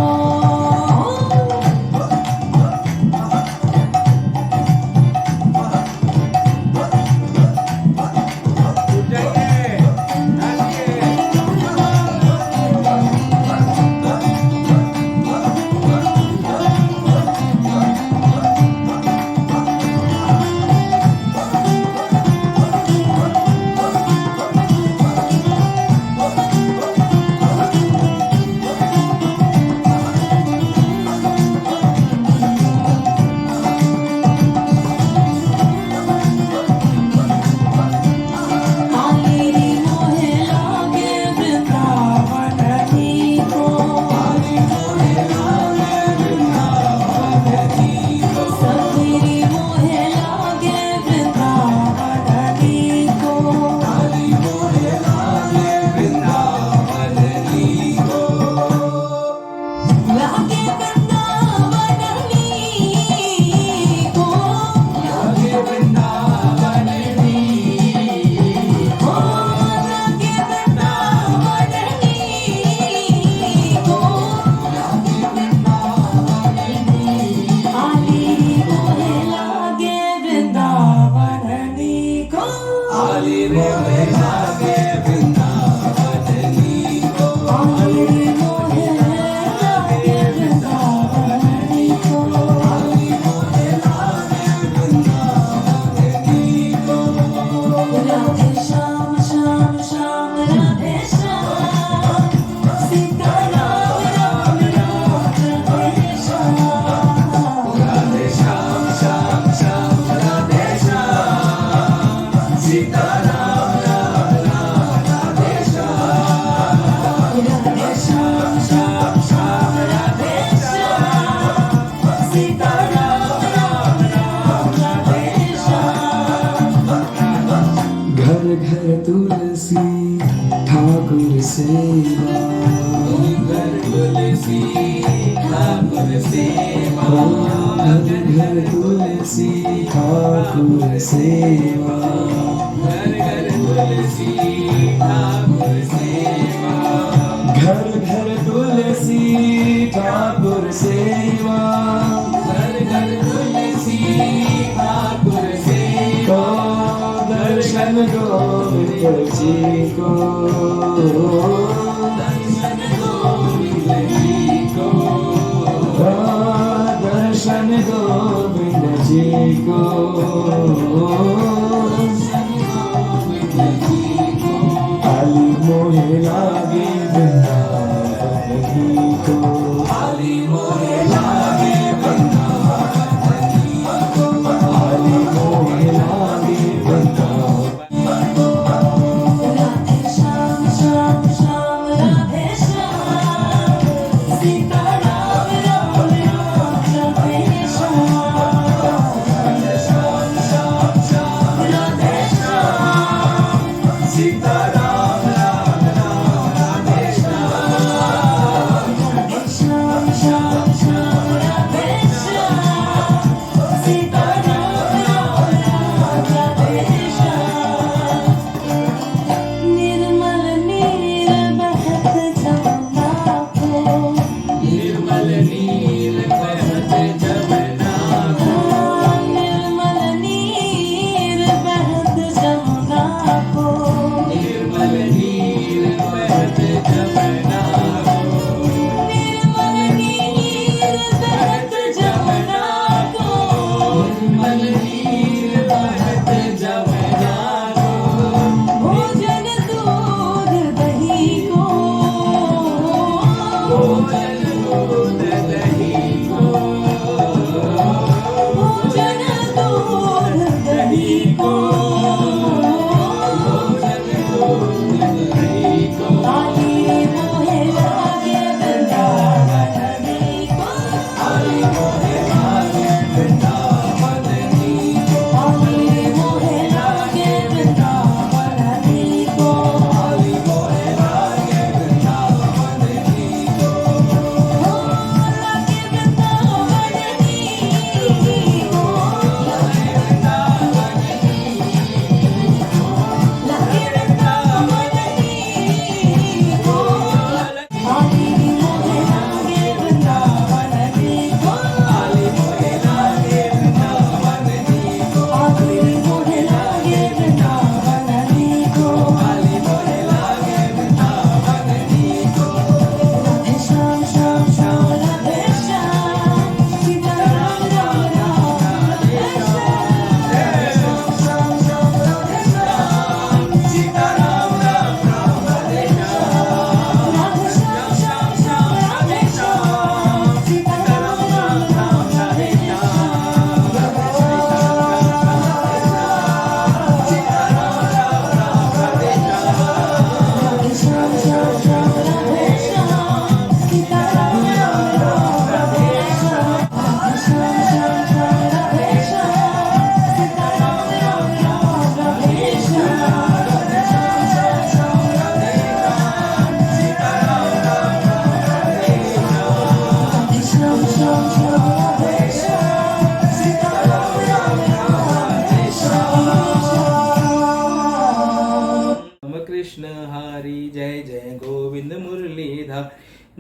जय गोविंद मुरलीधर।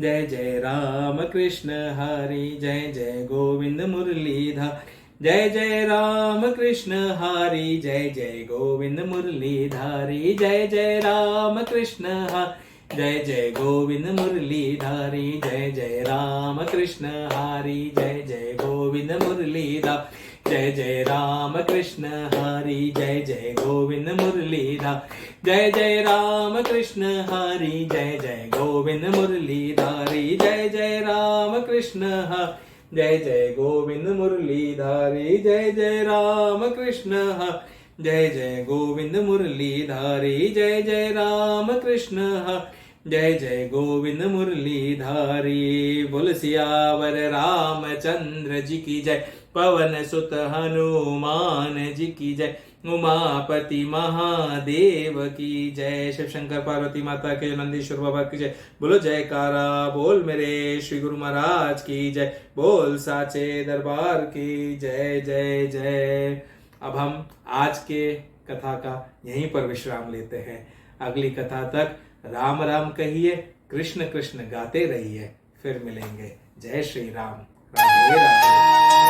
जय जय राम कृष्ण हरि जय जय गोविंद मुरलीधर। जय जय राम कृष्ण हरि जय जय गोविंद मुरलीधारी। जय जय राम कृष्ण हरि जय जय गोविंद मुरलीधारी। जय जय राम कृष्ण हरि जय जय गोविंद मुरलीधर। जय जय राम कृष्ण हरि जय जय गोविंद मुरलीधर। जय जय राम कृष्ण हरि जय जय गोविंद मुरलीधारी। जय जय राम कृष्ण हरि जय जय गोविंद मुरलीधारी। जय जय राम कृष्ण हरि जय जय गोविंद मुरलीधारी। जय जय राम कृष्ण हरि जय जय गोविंद मुरलीधारी। बोल सियावर रामचंद्र जी की जय। पवन सुत हनुमान जी की जय। उमापति महादेव की जय। शिव शंकर पार्वती माता के नंदीश्वर बाबा की जय। बोलो जयकारा बोल मेरे श्री गुरु महाराज की जय। बोल साचे दरबार की जय जय जय। अब हम आज के कथा का यहीं पर विश्राम लेते हैं। अगली कथा तक राम राम कहिए, कृष्ण कृष्ण गाते रहिए। फिर मिलेंगे। जय श्री राम। राधे राधे।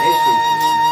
जय श्री कृष्ण।